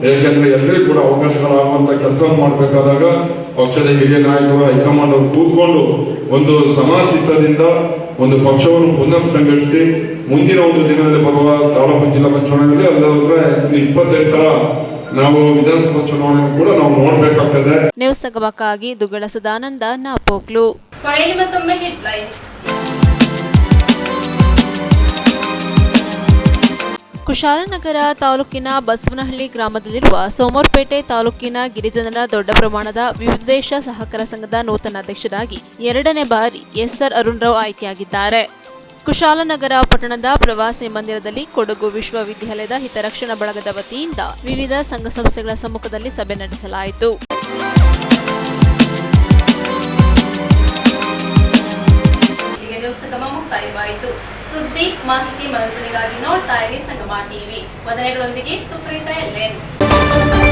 ಯಾಕೆಂದ್ರೆ ಎಲ್ಲರಿಗೂ ಕೂಡ ಅವಕಾಶಗಳಾಗುವಂತ ಕೆಲಸವನ್ನು ಮಾಡಬೇಕಾದಾಗ ಪಕ್ಷದ ಹಿರಿಯ ನಾಯಕರು, ಹೈಕಮಾಂಡ್ ಅವರು ಕೂತ್ಕೊಂಡು ಒಂದು ಸಮಾಚಿತ್ತದಿಂದ ಒಂದು ಪಕ್ಷವನ್ನು ಪುನರ್ ಸಂಘಟಿಸಿ ಮುಂದಿನ ಒಂದು ದಿನದಲ್ಲಿ ಬರುವ ತಾಲೂಕು ಜಿಲ್ಲಾ ಚುನಾವಣೆಯಲ್ಲಿ ಅಲ್ಲದ್ರೆ 28ರ ನಾವು ವಿಧಾನಸಭಾ ಚುನಾವಣೆ ಕೂಡ ನಾವು ನೋಡ್ಬೇಕಾಗ್ತದೆ. ನ್ಯೂಸ್ ಸಗಮಕ್ಕಾಗಿ ದುಗ್ಗಡ ಸದಾನಂದ ನಾಪೋಕ್ಲು. ಕೊನೆಯಲ್ಲಿ ಮತ್ತೊಮ್ಮೆ ಹೆಡ್ಲೈನ್ಸ್. ಕುಶಾಲನಗರ ತಾಲೂಕಿನ ಬಸವನಹಳ್ಳಿ ಗ್ರಾಮದಲ್ಲಿರುವ ಸೋಮವಾರಪೇಟೆ ತಾಲೂಕಿನ ಗಿರಿಜನರ ದೊಡ್ಡ ಪ್ರಮಾಣದ ವಿವಿಧೇಶ ಸಹಕಾರ ಸಂಘದ ನೂತನ ಅಧ್ಯಕ್ಷರಾಗಿ 2ನೇ ಬಾರಿ ಎಸ್ಆರ್ ಅರುಣ್ ರಾವ್ ಆಯ್ಕೆಯಾಗಿದ್ದಾರೆ. ಕುಶಾಲನಗರ ಪಟ್ಟಣದ ಪ್ರವಾಸಿ ಮಂದಿರದಲ್ಲಿ ಕೊಡಗು ವಿಶ್ವವಿದ್ಯಾಲಯದ ಹಿತರಕ್ಷಣಾ ಬಳಗದ ವತಿಯಿಂದ ವಿವಿಧ ಸಂಘ ಸಂಸ್ಥೆಗಳ ಸಮ್ಮುಖದಲ್ಲಿ ಸಭೆ ನಡೆಸಲಾಯಿತು. ಸುದ್ದಿ ಮಾಹಿತಿ ಮನೋರಂಜನೆಗಾಗಿ ನೋಡ್ತಾ ಇರಿ ಸಂಗಮ ಟಿವಿ. ವದನೆಗಳೊಂದಿಗೆ ಸುಪ್ರೀತಾ ಎಲ್ಎನ್.